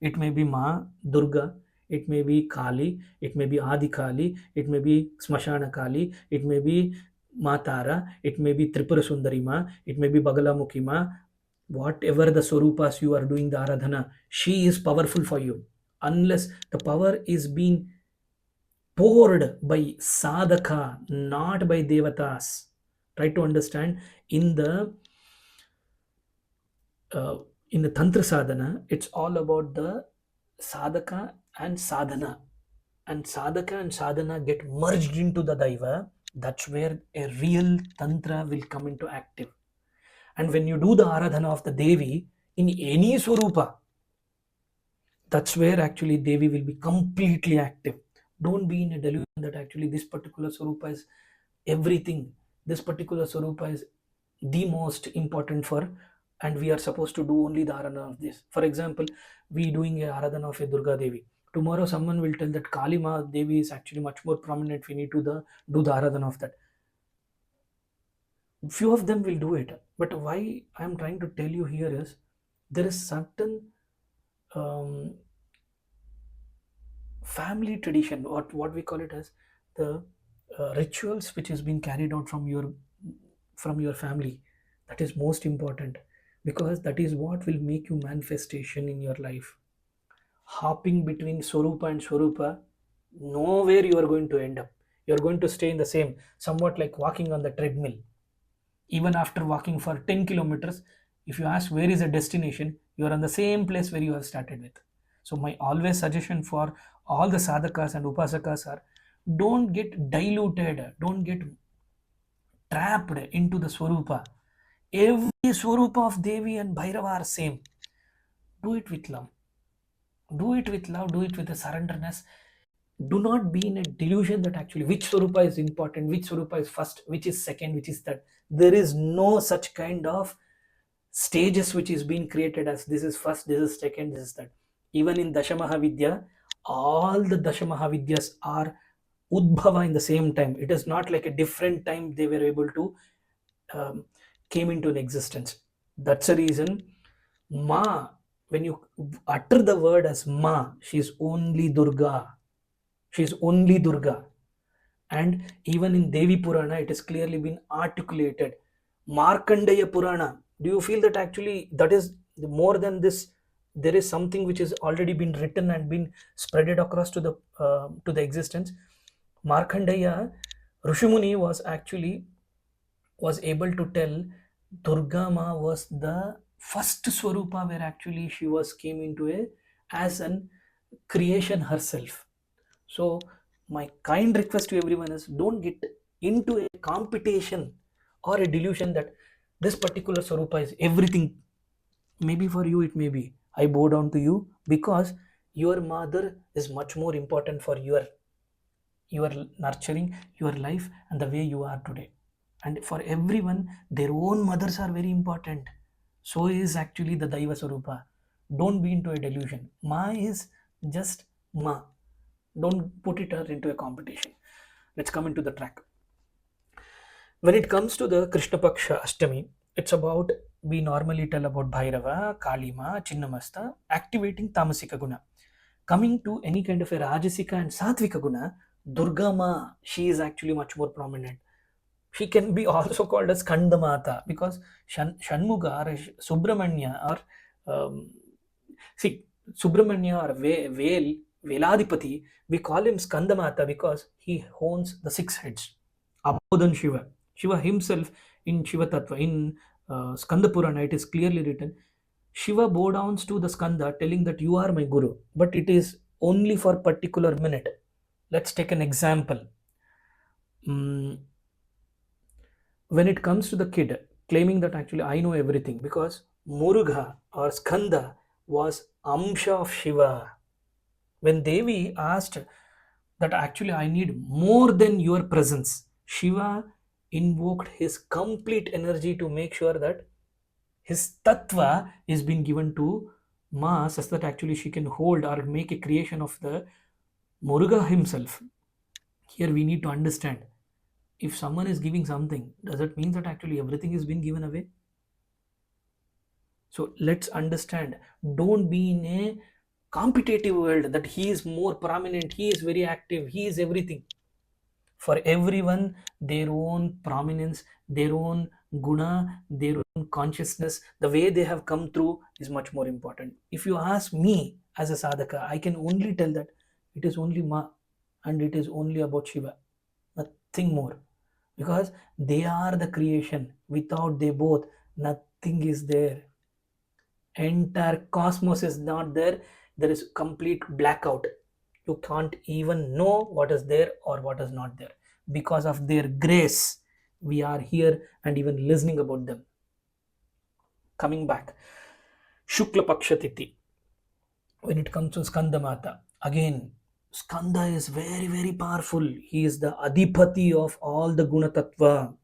It may be Ma, Durga, it may be Kali, it may be Adi Kali, it may be Smashana Kali, it may be Ma Tara, it may be Tripura Sundari Ma, it may be Bagalamukhi Ma. Whatever the Swarupas you are doing the Aradhana, she is powerful for you. Unless the power is being poured by Sadhaka, not by Devatas. Try to understand in the Tantra Sadhana, it's all about the Sadhaka and Sadhana. And Sadhaka and Sadhana get merged into the Daiva. That's where a real Tantra will come into active. And when you do the Aradhana of the Devi in any Swarupa, that's where actually Devi will be completely active. Don't be in a delusion that actually this particular Swarupa is everything. This particular Swarupa is the most important for, and we are supposed to do only the Aradhana of this. For example, we doing a Aradhana of a Durga Devi. Tomorrow someone will tell that Kalima Devi is actually much more prominent. We need to do the Aradhana of that. Few of them will do it. But why I am trying to tell you here is there is certain family tradition, what we call it as the rituals which has been carried out from your family, that is most important, because that is what will make you manifestation in your life. Hopping between Swarupa and Swarupa, nowhere you are going to end up. You are going to stay in the same, somewhat like walking on the treadmill. Even after walking for 10 kilometers, if you ask where is the destination, you are on the same place where you have started with. So my always suggestion for all the sadhakas and upasakas are, don't get diluted, don't get trapped into the Swarupa. Every Swarupa of Devi and Bhairava are same. Do it with love. Do it with love, do it with a surrenderness. Do not be in a delusion that actually which Swarupa is important, which Swarupa is first, which is second, which is third. There is no such kind of stages which is being created as this is first, this is second, this is third. Even in Dashamahavidya, all the Dashamahavidyas are Udbhava in the same time. It is not like a different time they were able to came into an existence. That's a reason Ma, when you utter the word as Ma, she is only Durga. She is only Durga. And even in Devi Purana, it has clearly been articulated. Markandeya Purana. Do you feel that actually that is more than this? There is something which has already been written and been spreaded across to the existence. Markandeya Rishimuni was able to tell Durga Ma was the first Swarupa where actually she came into as an creation herself. So my kind request to everyone is, don't get into a competition or a delusion that this particular Swarupa is everything. Maybe for you it may be. I bow down to you because your mother is much more important for your your nurturing your life and the way you are today. And for everyone, their own mothers are very important. So is actually the Daiva Sarupa. Don't be into a delusion. Ma is just Ma. Don't put it into a competition. Let's come into the track. When it comes to the Krishna Paksha Ashtami, it's about, we normally tell about Bhairava, Kalima, Chinnamasta, activating Tamasika Guna. Coming to any kind of a Rajasika and Satvika Guna, Durga Ma, she is actually much more prominent. She can be also called as Kandamata because Shanmuga or Subramanya or see, Subramanya or Veladipati, we call him Skandamata because he owns the 6 heads above than Shiva. Shiva himself in Shiva Tattva, in Skanda Purana, it is clearly written, Shiva bow downs to the Skanda telling that you are my Guru, but it is only for particular minute. Let's take an example. When it comes to the kid claiming that actually I know everything, because Muruga or Skanda was Amsha of Shiva. When Devi asked that actually I need more than your presence, Shiva invoked his complete energy to make sure that his tattva is being given to Ma, such that actually she can hold or make a creation of the Muruga himself. Here we need to understand, if someone is giving something, does it mean that actually everything is being given away? So let's understand, don't be in a competitive world that he is more prominent, he is very active, he is everything. For everyone, their own prominence, their own guna, their own consciousness, the way they have come through is much more important. If you ask me as a sadhaka, I can only tell that it is only Ma and it is only about Shiva, nothing more. Because they are the creation. Without they both, nothing is there. Entire cosmos is not there. There is complete blackout. You can't even know what is there or what is not there. Because of their grace, we are here and even listening about them. Coming back, Shukla Paksha Tithi. When it comes to Skandamata, again, Skanda is very, very powerful. He is the Adipati of all the Guna Tattva.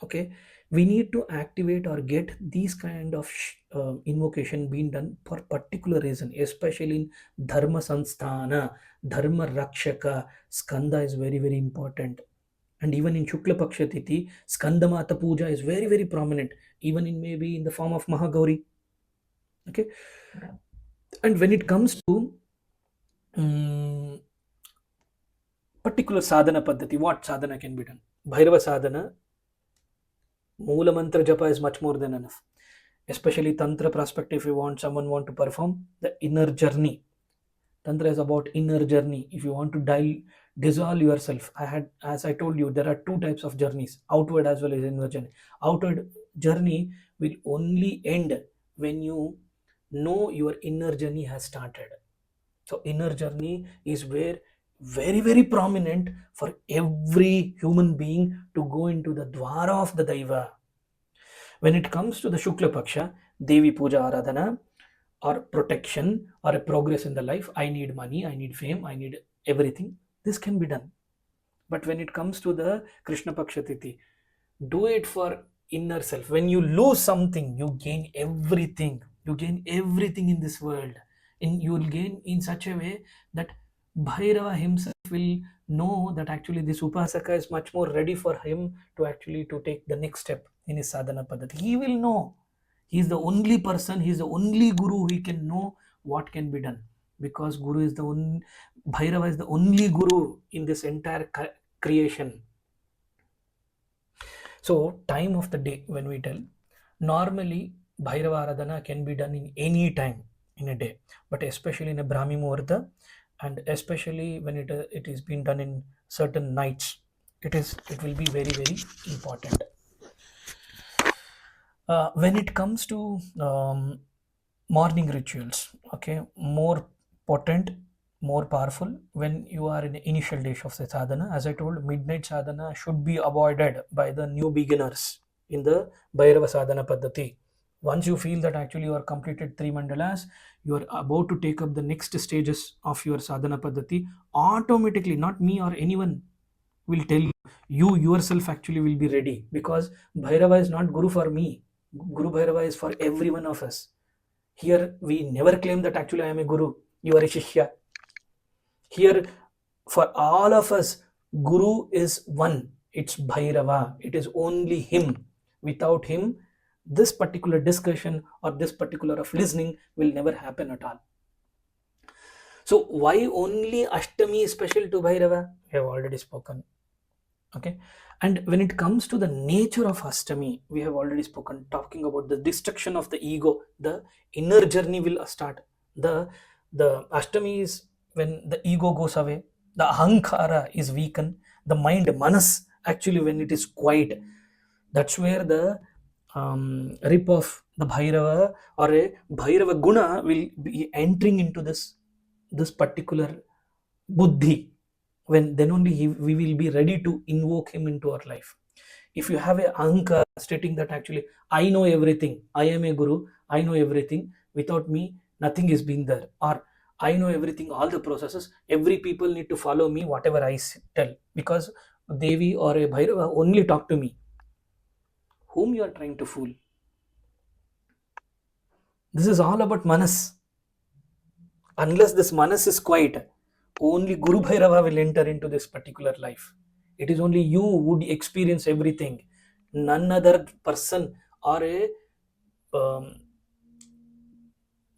Okay, we need to activate or get these kind of invocation being done for particular reason, especially in Dharma Sanstana, Dharma Rakshaka. Skanda is very, very important. And even in Shukla Paksha Tithi, Skandamata Puja is very, very prominent, even in maybe in the form of Mahagauri. Okay, and when it comes to particular sadhana paddhati, what sadhana can be done? Bhairava Sadhana, Moola Mantra Japa is much more than enough. Especially Tantra perspective, if you want someone want to perform the inner journey. Tantra is about inner journey. If you want to dissolve yourself, as I told you, there are 2 types of journeys, outward as well as inward journey. Outward journey will only end when you know your inner journey has started. So inner journey is where very, very prominent for every human being to go into the dwara of the Daiva. When it comes to the Shukla Paksha, Devi Puja Aradhana or protection or a progress in the life, I need money, I need fame, I need everything, this can be done. But when it comes to the Krishna Paksha Tithi, do it for inner self. When you lose something, you gain everything. You gain everything in this world. And you will gain in such a way that Bhairava himself will know that actually this Upasaka is much more ready for him to actually to take the next step in his sadhana paddhati. He will know. He is the only person, he is the only guru who can know what can be done. Because Guru is the only, Bhairava is the only guru in this entire creation. So, time of the day when we tell, normally Bhairava Aradhana can be done in any time in a day, but especially in a Brahmi Muhurta, and especially when it is being done in certain nights, it will be very, very important. When it comes to morning rituals, okay, more potent, more powerful when you are in the initial days of the sadhana. As I told, midnight sadhana should be avoided by the new beginners in the Bhairava Sadhana Paddhati. Once you feel that actually you are completed 3 mandalas, you are about to take up the next stages of your sadhana paddhati, automatically, not me or anyone will tell you, you yourself actually will be ready, because Bhairava is not Guru for me. Guru Bhairava is for every one of us. Here we never claim that actually I am a Guru, you are a Shishya. Here, for all of us, Guru is one. It's Bhairava. It is only him. Without him, this particular discussion or this particular of listening will never happen at all. So why only Ashtami is special to Bhairava? We have already spoken. Okay. And when it comes to the nature of Ashtami, we have already spoken, talking about the destruction of the ego. The inner journey will start. The Ashtami is when the ego goes away, the ahankara is weakened, the mind, manas, actually when it is quiet. That's where the rip of the Bhairava or a Bhairava guna will be entering into this particular buddhi. When then only we will be ready to invoke him into our life. If you have a ahankara stating that actually I know everything, I am a guru, I know everything, without me nothing is being there, or I know everything, all the processes, every people need to follow me whatever I tell, because Devi or a Bhairava only talk to me. Whom you are trying to fool? This is all about manas. Unless this manas is quiet, only Guru Bhairava will enter into this particular life. It is only you who would experience everything. None other person or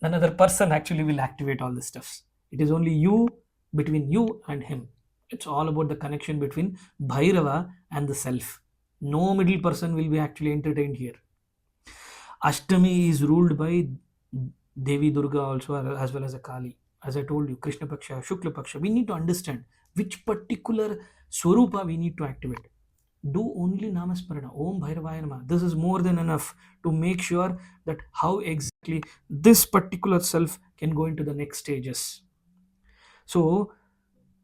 none other person actually will activate all the stuffs. It is only you, between you and him. It's all about the connection between Bhairava and the self. No middle person will be actually entertained here. Ashtami is ruled by Devi Durga also, as well as a Kali. As I told you, Krishna Paksha, Shukla Paksha. We need to understand which particular swarupa we need to activate. Do only Namasparana, Om Bhairavaya Namah. This is more than enough to make sure that how exactly this particular self can go into the next stages. So,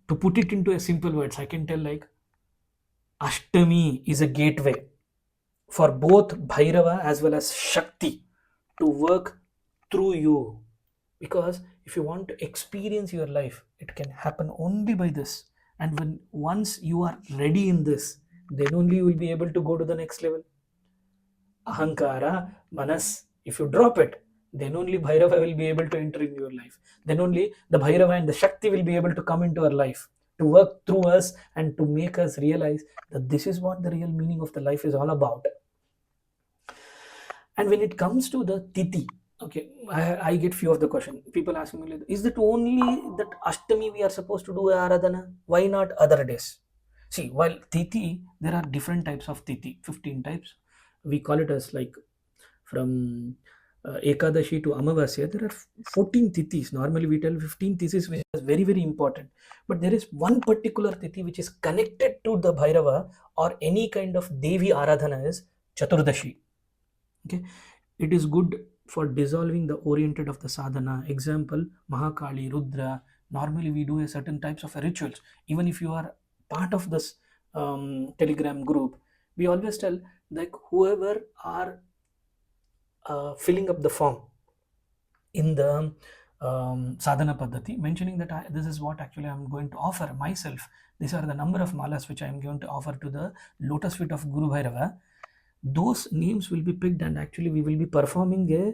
to put it into a simple words, I can tell like Ashtami is a gateway for both Bhairava as well as Shakti to work through you. Because if you want to experience your life, it can happen only by this. And when once you are ready in this, then only you will be able to go to the next level. Ahankara, manas, if you drop it, then only Bhairava will be able to enter in your life. Then only the Bhairava and the Shakti will be able to come into our life to work through us and to make us realize that this is what the real meaning of the life is all about. And when it comes to the Tithi, okay, I get few of the question. People asking me, like, is it only that Ashtami we are supposed to do Aradhana? Why not other days? See, while Tithi, there are different types of Tithi, 15 types. We call it as like from Ekadashi to Amavasya, there are 14 Tithis. Normally we tell 15 Tithis, which is very, very important. But there is one particular Tithi which is connected to the Bhairava or any kind of Devi Aradhana is Chaturdashi. Okay, it is good for dissolving the oriented of the sadhana. Example, Mahakali, Rudra. Normally we do a certain types of rituals. Even if you are part of this telegram group, we always tell like whoever are filling up the form in the sadhana paddhati, mentioning that this is what actually I'm going to offer myself. These are the number of malas which I am going to offer to the lotus feet of Guru Bhairava. Those names will be picked, and actually we will be performing a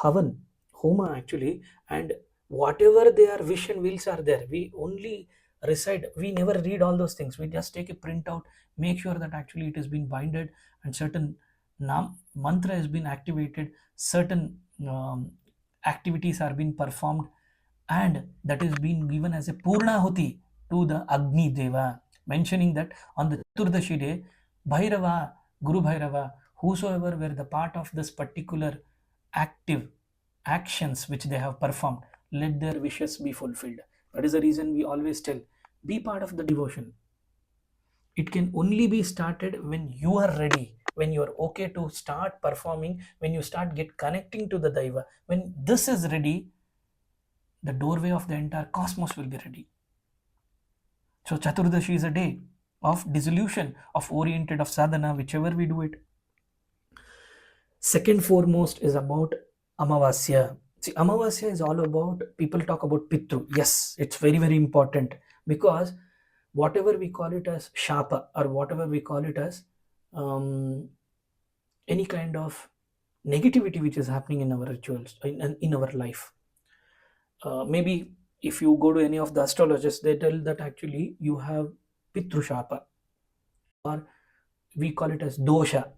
havan, homa actually, and whatever their wish and wills are there, we only recite. We never read all those things. We just take a printout, make sure that actually it has been binded, and certain mantra has been activated, certain activities are being performed, and that is being given as a purnahuti to the Agni Deva, mentioning that on the Chaturdashi day, Bhairava, Guru Bhairava, whosoever were the part of this particular active actions which they have performed, let their wishes be fulfilled. That is the reason we always tell, be part of the devotion. It can only be started when you are ready, when you are okay to start performing, when you start get connecting to the Daiva. When this is ready, the doorway of the entire cosmos will be ready. So Chaturdashi is a day of dissolution, of oriented, of sadhana, whichever we do it. Second foremost is about amavasya. See, amavasya is all about, people talk about pitru. Yes, it's very very important, because whatever we call it as shapa, or whatever we call it as um, any kind of negativity which is happening in our rituals, in our life. Maybe if you go to any of the astrologists, they tell that actually you have pitru shapa, or we call it as dosha.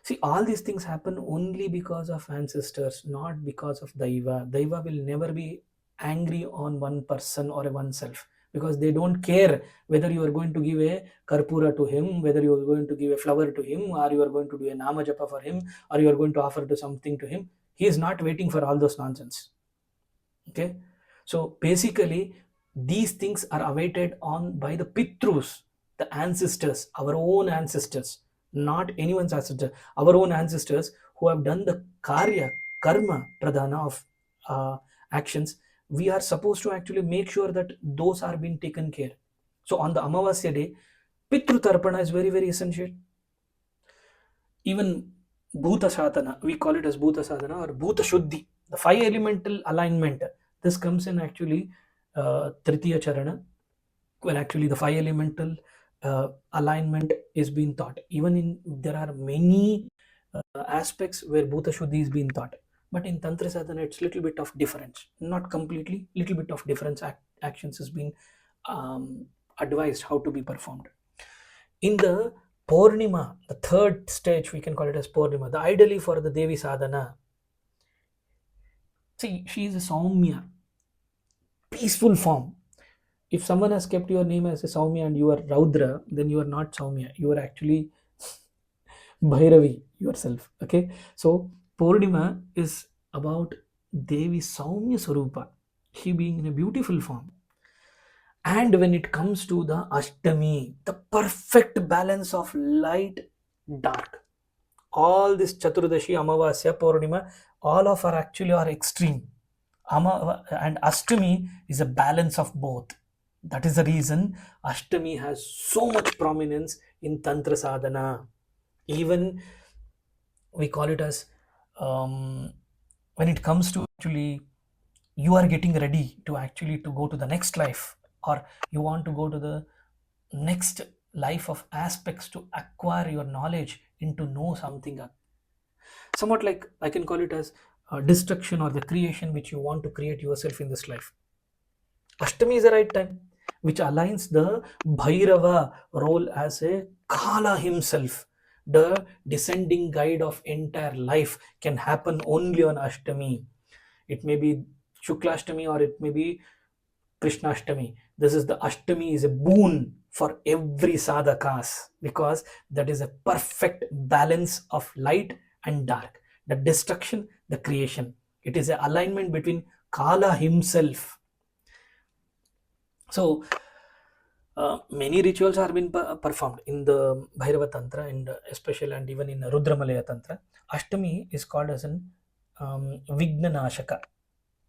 See, all these things happen only because of ancestors, not because of Daiva. Daiva will never be angry on one person or a oneself, because they don't care whether you are going to give a karpura to him, whether you are going to give a flower to him, or you are going to do a nama japa for him, or you are going to offer to something to him. He is not waiting for all those nonsense. Okay, so basically these things are awaited on by the pitrus, the ancestors, our own ancestors, not anyone's ancestor, our own ancestors who have done the karya, karma pradhana of actions. We are supposed to actually make sure that those are being taken care. So on the amavasya day, pitru tarpana is very very essential. Even bhuta sadhana, we call it as bhuta sadhana or bhuta shuddhi, the five elemental alignment. This comes in actually tritiya charana, where actually the five elemental alignment is being taught. Even in, there are many aspects where bhuta shuddhi is being taught, but in tantra sadhana it's little bit of difference, not completely, little bit of difference. Actions is being advised how to be performed. In the Purnima, the third stage, we can call it as Purnima, the ideally for the Devi sadhana. See, she is a Saumya, peaceful form. If someone has kept your name as a Saumya and you are Raudra, then you are not Saumya. You are actually Bhairavi yourself. Okay, so Purnima is about Devi Saumya Swarupa, she being in a beautiful form. And when it comes to the Ashtami, the perfect balance of light, dark, all this Chaturdashi, Amavasya, Purnima, all of are actually are extreme. And Ashtami is a balance of both. That is the reason Ashtami has so much prominence in Tantra sadhana. Even we call it as when it comes to actually you are getting ready to actually to go to the next life, or you want to go to the next life of aspects to acquire your knowledge into know something, somewhat like I can call it as destruction or the creation which you want to create yourself in this life. Ashtami is the right time, which aligns the Bhairava role as a Kala himself. The descending guide of entire life can happen only on Ashtami. It may be Shuklashtami or it may be Krishnashtami. This is the Ashtami is a boon for every sadhakas, because that is a perfect balance of light and dark, the destruction, the creation. It is an alignment between Kala himself. So many rituals are being performed in the Bhairava Tantra, and especially and even in Rudramalaya Tantra. Ashtami is called as an Vignanashaka,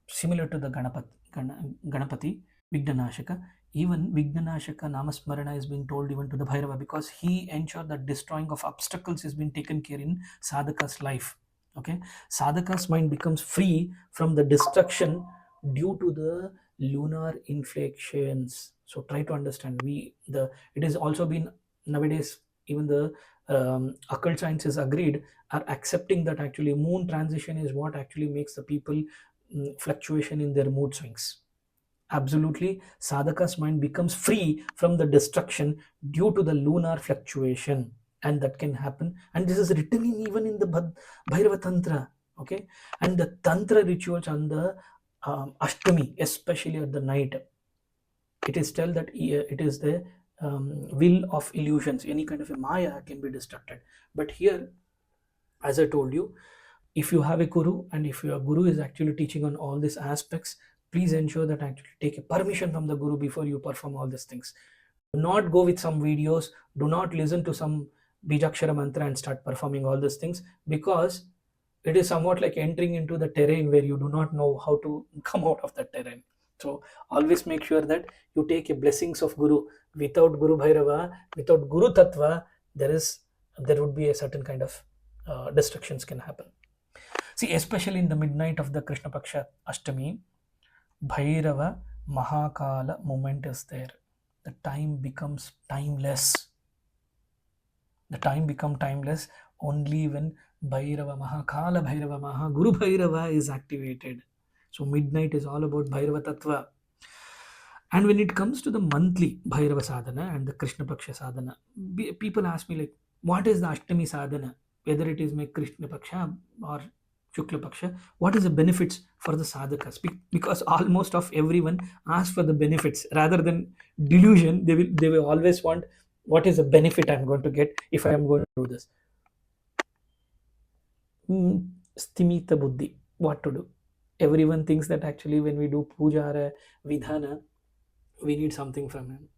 similar to the Ganapati Vignanashaka. Even Vignanashaka Namasmarana is being told even to the Bhairava, because he ensured that destroying of obstacles is being taken care in sadhaka's life. Okay, sadhaka's mind becomes free from the destruction due to the lunar inflections. So try to understand. It has also been nowadays, even the occult sciences agreed, are accepting that actually moon transition is what actually makes the people fluctuation in their mood swings. Absolutely, sadhaka's mind becomes free from the destruction due to the lunar fluctuation, and that can happen. And this is written in even in the Bhairava Tantra. Okay, and the Tantra rituals on the Ashtami, especially at the night, it is told that it is the will of illusions. Any kind of a Maya can be destructed. But here, as I told you, if you have a guru and if your guru is actually teaching on all these aspects, please ensure that actually take a permission from the guru before you perform all these things. Do not go with some videos, do not listen to some bijakshara mantra and start performing all these things, because it is somewhat like entering into the terrain where you do not know how to come out of that terrain. So always make sure that you take a blessings of guru. Without Guru Bhairava, without Guru Tattva, there would be a certain kind of destructions can happen. See, especially in the midnight of the Krishna Paksha Ashtami, Bhairava Mahakala moment is there. The time becomes timeless. The time become timeless only when Bhairava Mahakala Bhairava Maha Guru Bhairava is activated. So midnight is all about Bhairava Tattva. And when it comes to the monthly Bhairava Sadhana and the Krishna Paksha Sadhana, people ask me like, what is the Ashtami Sadhana? Whether it is my Krishna Paksha or Shukla Paksha, what is the benefits for the sadhakas? Because almost of everyone asks for the benefits rather than delusion. They will always want what is the benefit I'm going to get if I am going to do this. Stimita buddhi, what to do? Everyone thinks that actually when we do puja or a vidhana, we need something from him.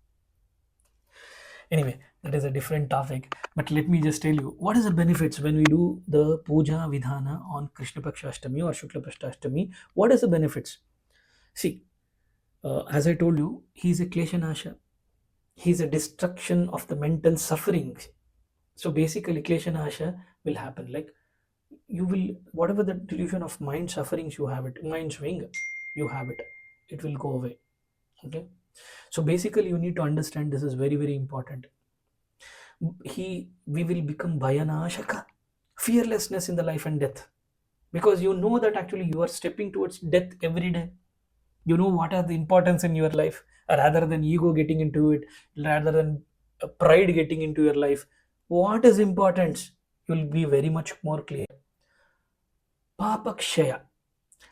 Anyway, that is a different topic. But let me just tell you, what is the benefits when we do the puja vidhana on Krishna Paksha Ashtami or Shukla Paksha Ashtami? What is the benefits? See, as I told you, he is a Kleshanasha. He is a destruction of the mental suffering. So basically, Kleshanasha will happen. Like you will, whatever the delusion of mind sufferings you have it, mind swing, you have it. It will go away. Okay. So basically, you need to understand this is very, very important. We will become Bhayanashaka, fearlessness in the life and death. Because you know that actually you are stepping towards death every day. You know what are the importance in your life, rather than ego getting into it, rather than pride getting into your life. What is importance? You'll be very much more clear. Papakshaya,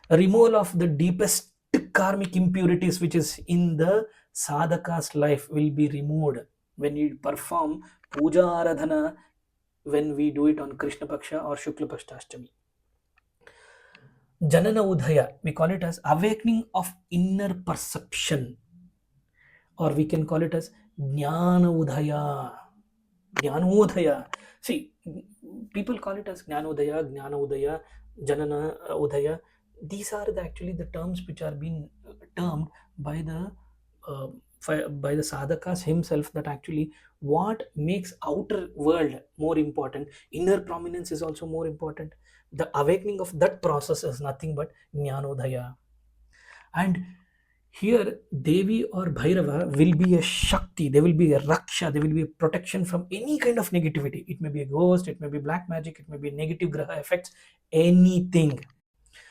removal of the deepest karmic impurities which is in the sadhaka's life will be removed when you perform puja aradhana, when we do it on Krishna Paksha or Shukla Paksha Ashtami. Janana Udhaya, we call it as awakening of inner perception, or we can call it as Jnana Udhaya. Jnanodhaya. See, people call it as Jnanodhaya, Jnana Udhaya, Janana Udhaya. These are actually the terms which are being termed by uh, by the sadhakas himself, that actually what makes outer world more important, inner prominence is also more important. The awakening of that process is nothing but Jnanodhaya. And here Devi or Bhairava will be a Shakti, they will be a Raksha, they will be a protection from any kind of negativity. It may be a ghost, it may be black magic, it may be negative graha effects, anything.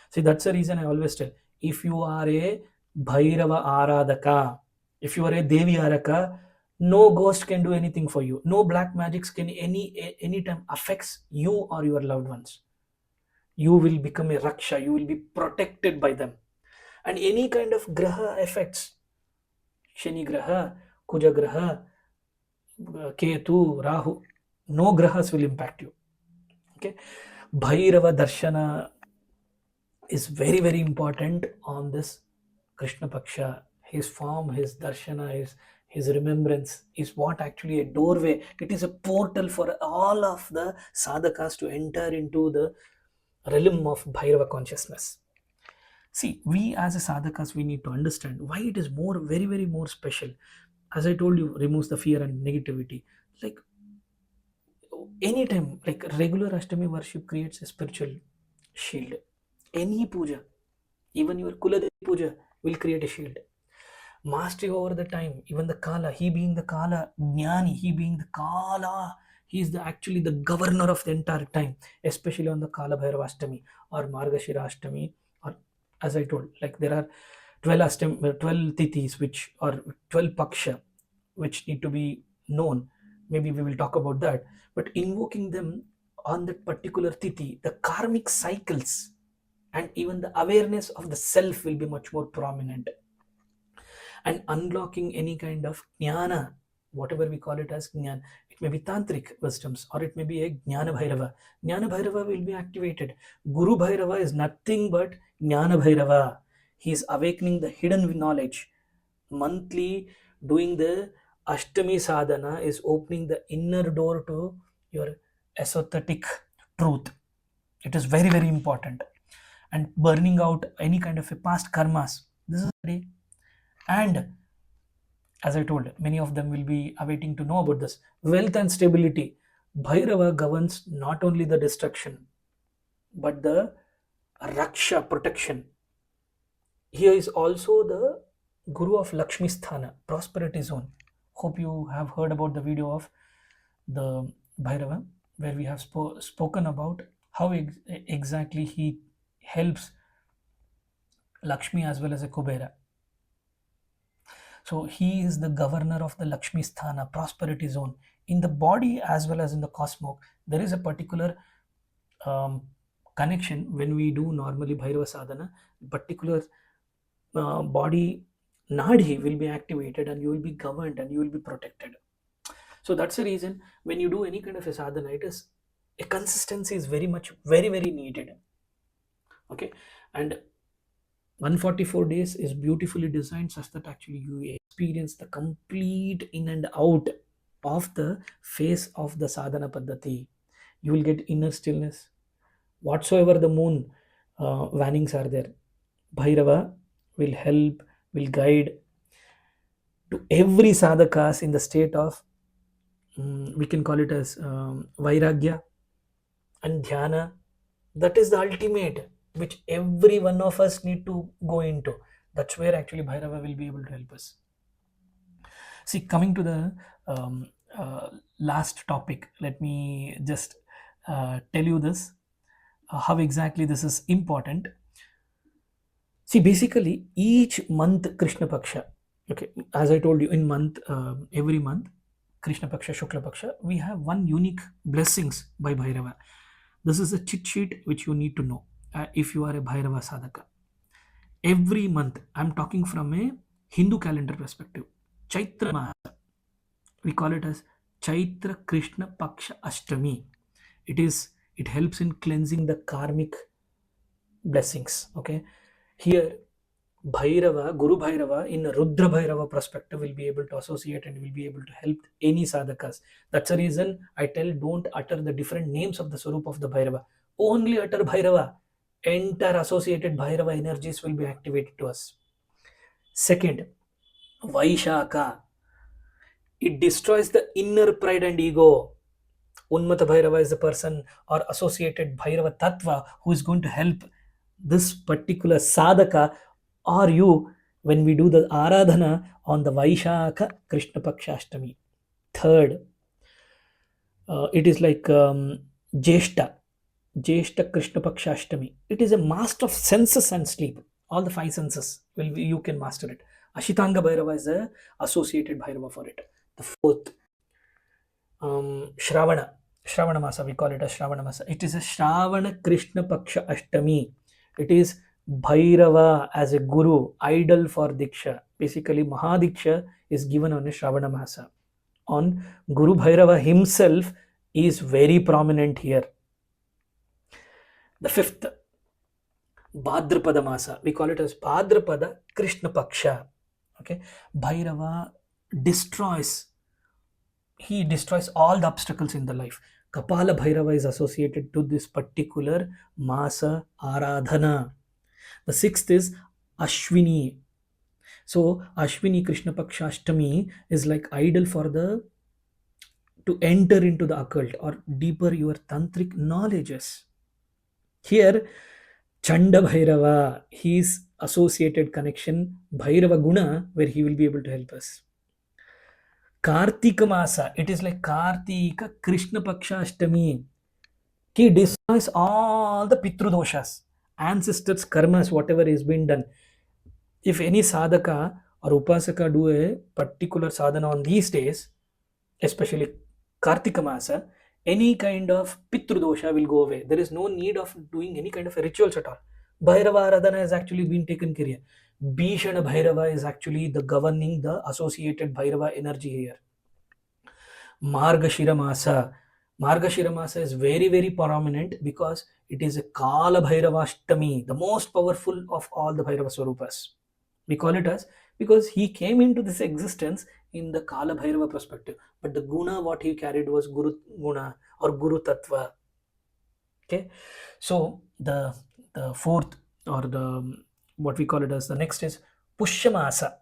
See, that's the reason I always tell, if you are a Bhairava Aradhaka, if you are a Devi Araka, no ghost can do anything for you. No black magics can anytime affects you or your loved ones. You will become a Raksha, you will be protected by them. And any kind of graha effects, Shani graha, Kuja graha, Ketu, Rahu, no grahas will impact you. Okay, Bhairava Darshana is very, very important on this Krishna Paksha. His form, his darshana, his remembrance is what actually a doorway. It is a portal for all of the sadhakas to enter into the realm of Bhairava consciousness. See, we as a sadhakas, we need to understand why it is more, very, very more special. As I told you, removes the fear and negativity. Like anytime, like regular Ashtami worship creates a spiritual shield. Any puja, even your Kuladevi puja, will create a shield. Mastery over the time, even the Kala, he being the Kala, Jnani, he being the Kala, he is actually the governor of the entire time, especially on the Kala Bhairava Ashtami or Margashira Ashtami, or as I told, like there are 12 Ashtami, 12 Tithis, which or 12 Paksha, which need to be known. Maybe we will talk about that. But invoking them on that particular Tithi, the karmic cycles and even the awareness of the self will be much more prominent. And unlocking any kind of jnana, whatever we call it as jnana, it may be tantric wisdoms or it may be a jnana bhairava. Jnana bhairava will be activated. Guru Bhairava is nothing but jnana bhairava. He is awakening the hidden knowledge. Monthly doing the Ashtami sadhana is opening the inner door to your esoteric truth. It is very, very important. And burning out any kind of a past karmas. This is the day. And as I told, many of them will be awaiting to know about this. Wealth and stability. Bhairava governs not only the destruction but the Raksha protection. Here is also the Guru of Lakshmi Sthana, prosperity zone. Hope you have heard about the video of the Bhairava, where we have spoken about how exactly he helps Lakshmi as well as a Kubera. So he is the governor of the Lakshmi Sthana, prosperity zone. In the body as well as in the cosmos, there is a particular um, connection when we do normally Bhairava Sadhana, particular body Nadi will be activated and you will be governed and you will be protected. So that's the reason when you do any kind of a sadhana, it is a consistency is very much very needed. Okay, and 144 days is beautifully designed such that actually you experience the complete in and out of the phase of the sadhana paddhati. You will get inner stillness. Whatsoever the moon wannings are there, Bhairava will help, will guide to every sadhakas in the state of we can call it as vairagya and dhyana. That is the ultimate which every one of us need to go into. That's where actually Bhairava will be able to help us. See, coming to the last topic, let me just tell you this how exactly this is important. See, basically each month Krishna Paksha, okay, as I told you, in month every month Krishna Paksha, Shukla Paksha, we have one unique blessings by Bhairava. This is a cheat sheet which you need to know if you are a Bhairava Sadhaka. Every month, I'm talking from a Hindu calendar perspective. Chaitra Masa, we call it as Chaitra Krishna Paksha Ashtami. It helps in cleansing the karmic blessings. Okay, here Bhairava, Guru Bhairava in Rudra Bhairava perspective will be able to associate and will be able to help any sadhakas. That's the reason I tell don't utter the different names of the Swarup of the Bhairava. Only utter Bhairava. Entire associated Bhairava energies will be activated to us. Second, Vaishaka. It destroys the inner pride and ego. Unmata Bhairava is the person or associated Bhairava Tattva who is going to help this particular sadhaka or you when we do the aradhana on the Vaishaka Krishna Paksha Ashtami. Third, it is like Jeshta Krishna Paksha Ashtami. It is a master of senses and sleep. All the five senses, you can master it. Ashitanga Bhairava is the associated Bhairava for it. The fourth, Shravana. Shravana Masa, we call it as Shravana Masa. It is a Shravana Krishna Paksha Ashtami. It is Bhairava as a guru, idol for Diksha. Basically, Mahadiksha is given on a Shravana Masa. On Guru Bhairava himself is very prominent here. The fifth, Bhadrapada Masa. We call it as Bhadrapada Krishna Paksha. Okay, Bhairava destroys. He destroys all the obstacles in the life. Kapala Bhairava is associated to this particular Masa Aradhana. The sixth is Ashwini. So Ashwini Krishna Paksha Ashtami is like idol for the to enter into the occult or deeper your tantric knowledges. Here, Chanda Bhairava, his associated connection, Bhairava Guna, where he will be able to help us. Kartika Masa, it is like Kartika Krishna Paksha Ashtami. He destroys all the Pitrudoshas, ancestors' karmas, whatever has been done. If any sadhaka or upasaka do a particular sadhana on these days, especially Kartika Masa, any kind of Pitrudosha will go away. There is no need of doing any kind of rituals at all. Bhairava Aradhana has actually been taken care of. Bhishana Bhairava is actually the governing the associated Bhairava energy here. Margashira Masa. Margashira Masa is very prominent because it is a Kala Bhairava Ashtami, the most powerful of all the Bhairava Swarupas. We call it as because he came into this existence in the Kala Bhairava perspective. But the Guna, what he carried was Guru Guna or Guru Tattva. Okay. So the fourth or the what we call it as the next is Pushamasa.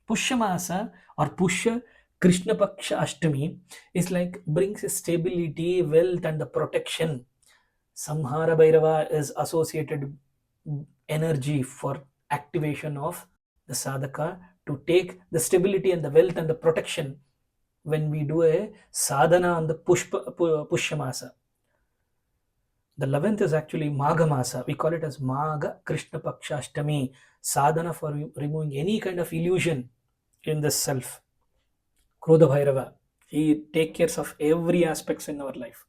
Pushamasa or Pusha Krishna Paksha Ashtami is like brings stability, wealth, and the protection. Samhara Bhairava is associated energy for activation of the sadhaka to take the stability and the wealth and the protection when we do a sadhana on the Pushya Masa. The 11th is actually Magha Masa. We call it as Magha Krishna Paksha Ashtami, sadhana for removing any kind of illusion in the self. Krodha Bhairava, he takes care of every aspects in our life.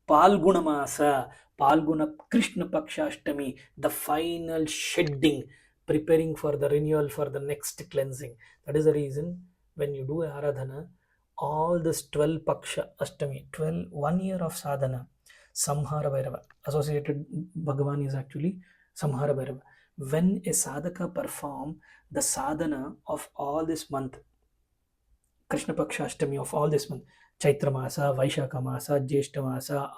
Palguna Masa, Palguna Krishna Paksha Ashtami, the final shedding, preparing for the renewal for the next cleansing. That is the reason when you do a Aradhana, all this 12 Paksha Ashtami, 12, 1 year of sadhana, Samhara Bhairava, associated Bhagavan is actually Samhara Bhairava. When a sadhaka perform the sadhana of all this month, Krishna Paksha Ashtami of all this month, Chaitra Masa, Vaishakha Masa, Jyeshta Masa,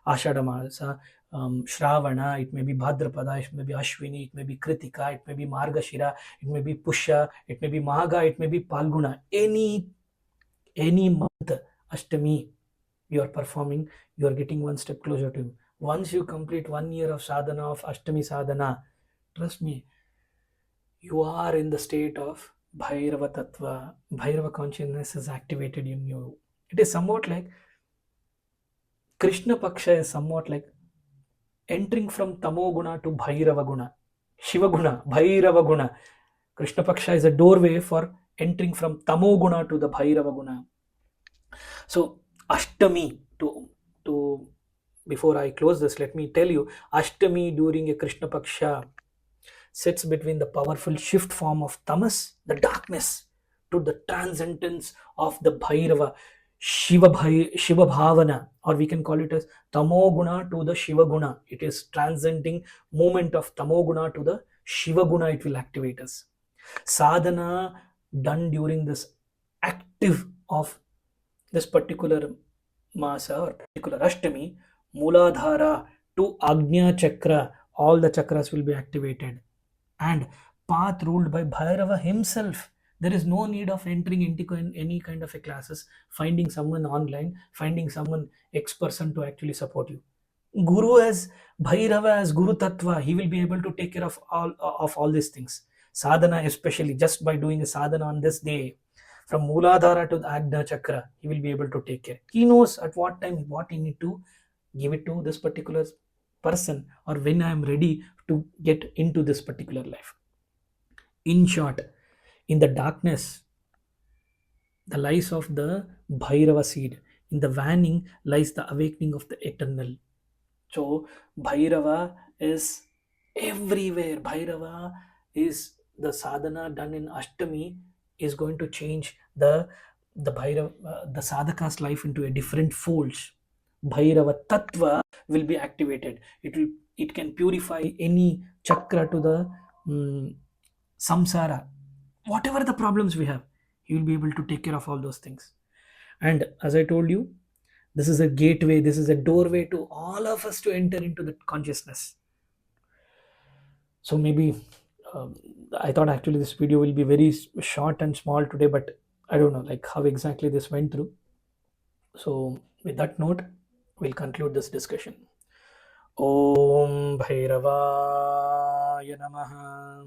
Ashada Masa, Shravana, it may be Bhadrapada, it may be Ashwini, it may be Kritika, it may be Margashira, it may be Pusha, it may be Magha, it may be Palguna. Any month, Ashtami, you are performing, you are getting one step closer to him. Once you complete 1 year of sadhana, of Ashtami sadhana, trust me, you are in the state of Bhairava Tattva. Bhairava consciousness is activated in you. It is somewhat like Krishna Paksha is somewhat like entering from Tamo Guna to Bhairava Guna. Shiva Guna, Bhairava Guna. Krishna Paksha is a doorway for entering from Tamo Guna to the Bhairava Guna. So Ashtami, to before I close this, let me tell you, Ashtami during a Krishna Paksha sits between the powerful shift form of tamas, the darkness, to the transcendence of the Bhairava, Shiva Bhavana, or we can call it as Tamo Guna to the Shiva Guna. It is transcending movement of Tamo Guna to the Shiva Guna, it will activate us. Sadhana done during this active of this particular Masa or particular Ashtami, Muladhara to Agnya Chakra, all the chakras will be activated. And path ruled by Bhairava himself. There is no need of entering into any kind of a classes, finding someone online, finding someone X person to actually support you. Guru as Bhairava as Guru Tattva, he will be able to take care of all these things. Sadhana, especially just by doing a sadhana on this day, from Muladhara to the Agnya Chakra, he will be able to take care. He knows at what time what he need to give it to this particular person, or when I am ready to get into this particular life. In short, in the darkness, the lies of the Bhairava seed. In the waning lies the awakening of the eternal. So Bhairava is everywhere. Bhairava is the sadhana done in Ashtami is going to change the Bhairava, the sadhaka's life into a different folds. Bhairava Tattva will be activated. It can purify any chakra to the samsara. Whatever the problems we have, he will be able to take care of all those things. And as I told you, this is a gateway, this is a doorway to all of us to enter into the consciousness. So maybe I thought actually this video will be very short and small today, but I don't know like how exactly this went through. So with that note, we'll conclude this discussion. Om Bhairavaya Namaha.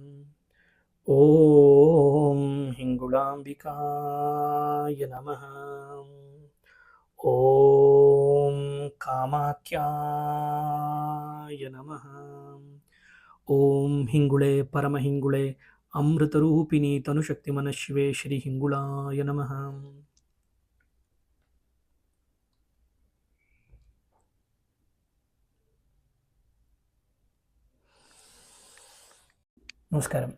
Om Hingulambikaya Namaha. Om Kamakyaya Namaha. Om Hingule Paramahingule Amritarupini Tanushakti Manashve Shri Hingulaya Namaha. Namaskaram.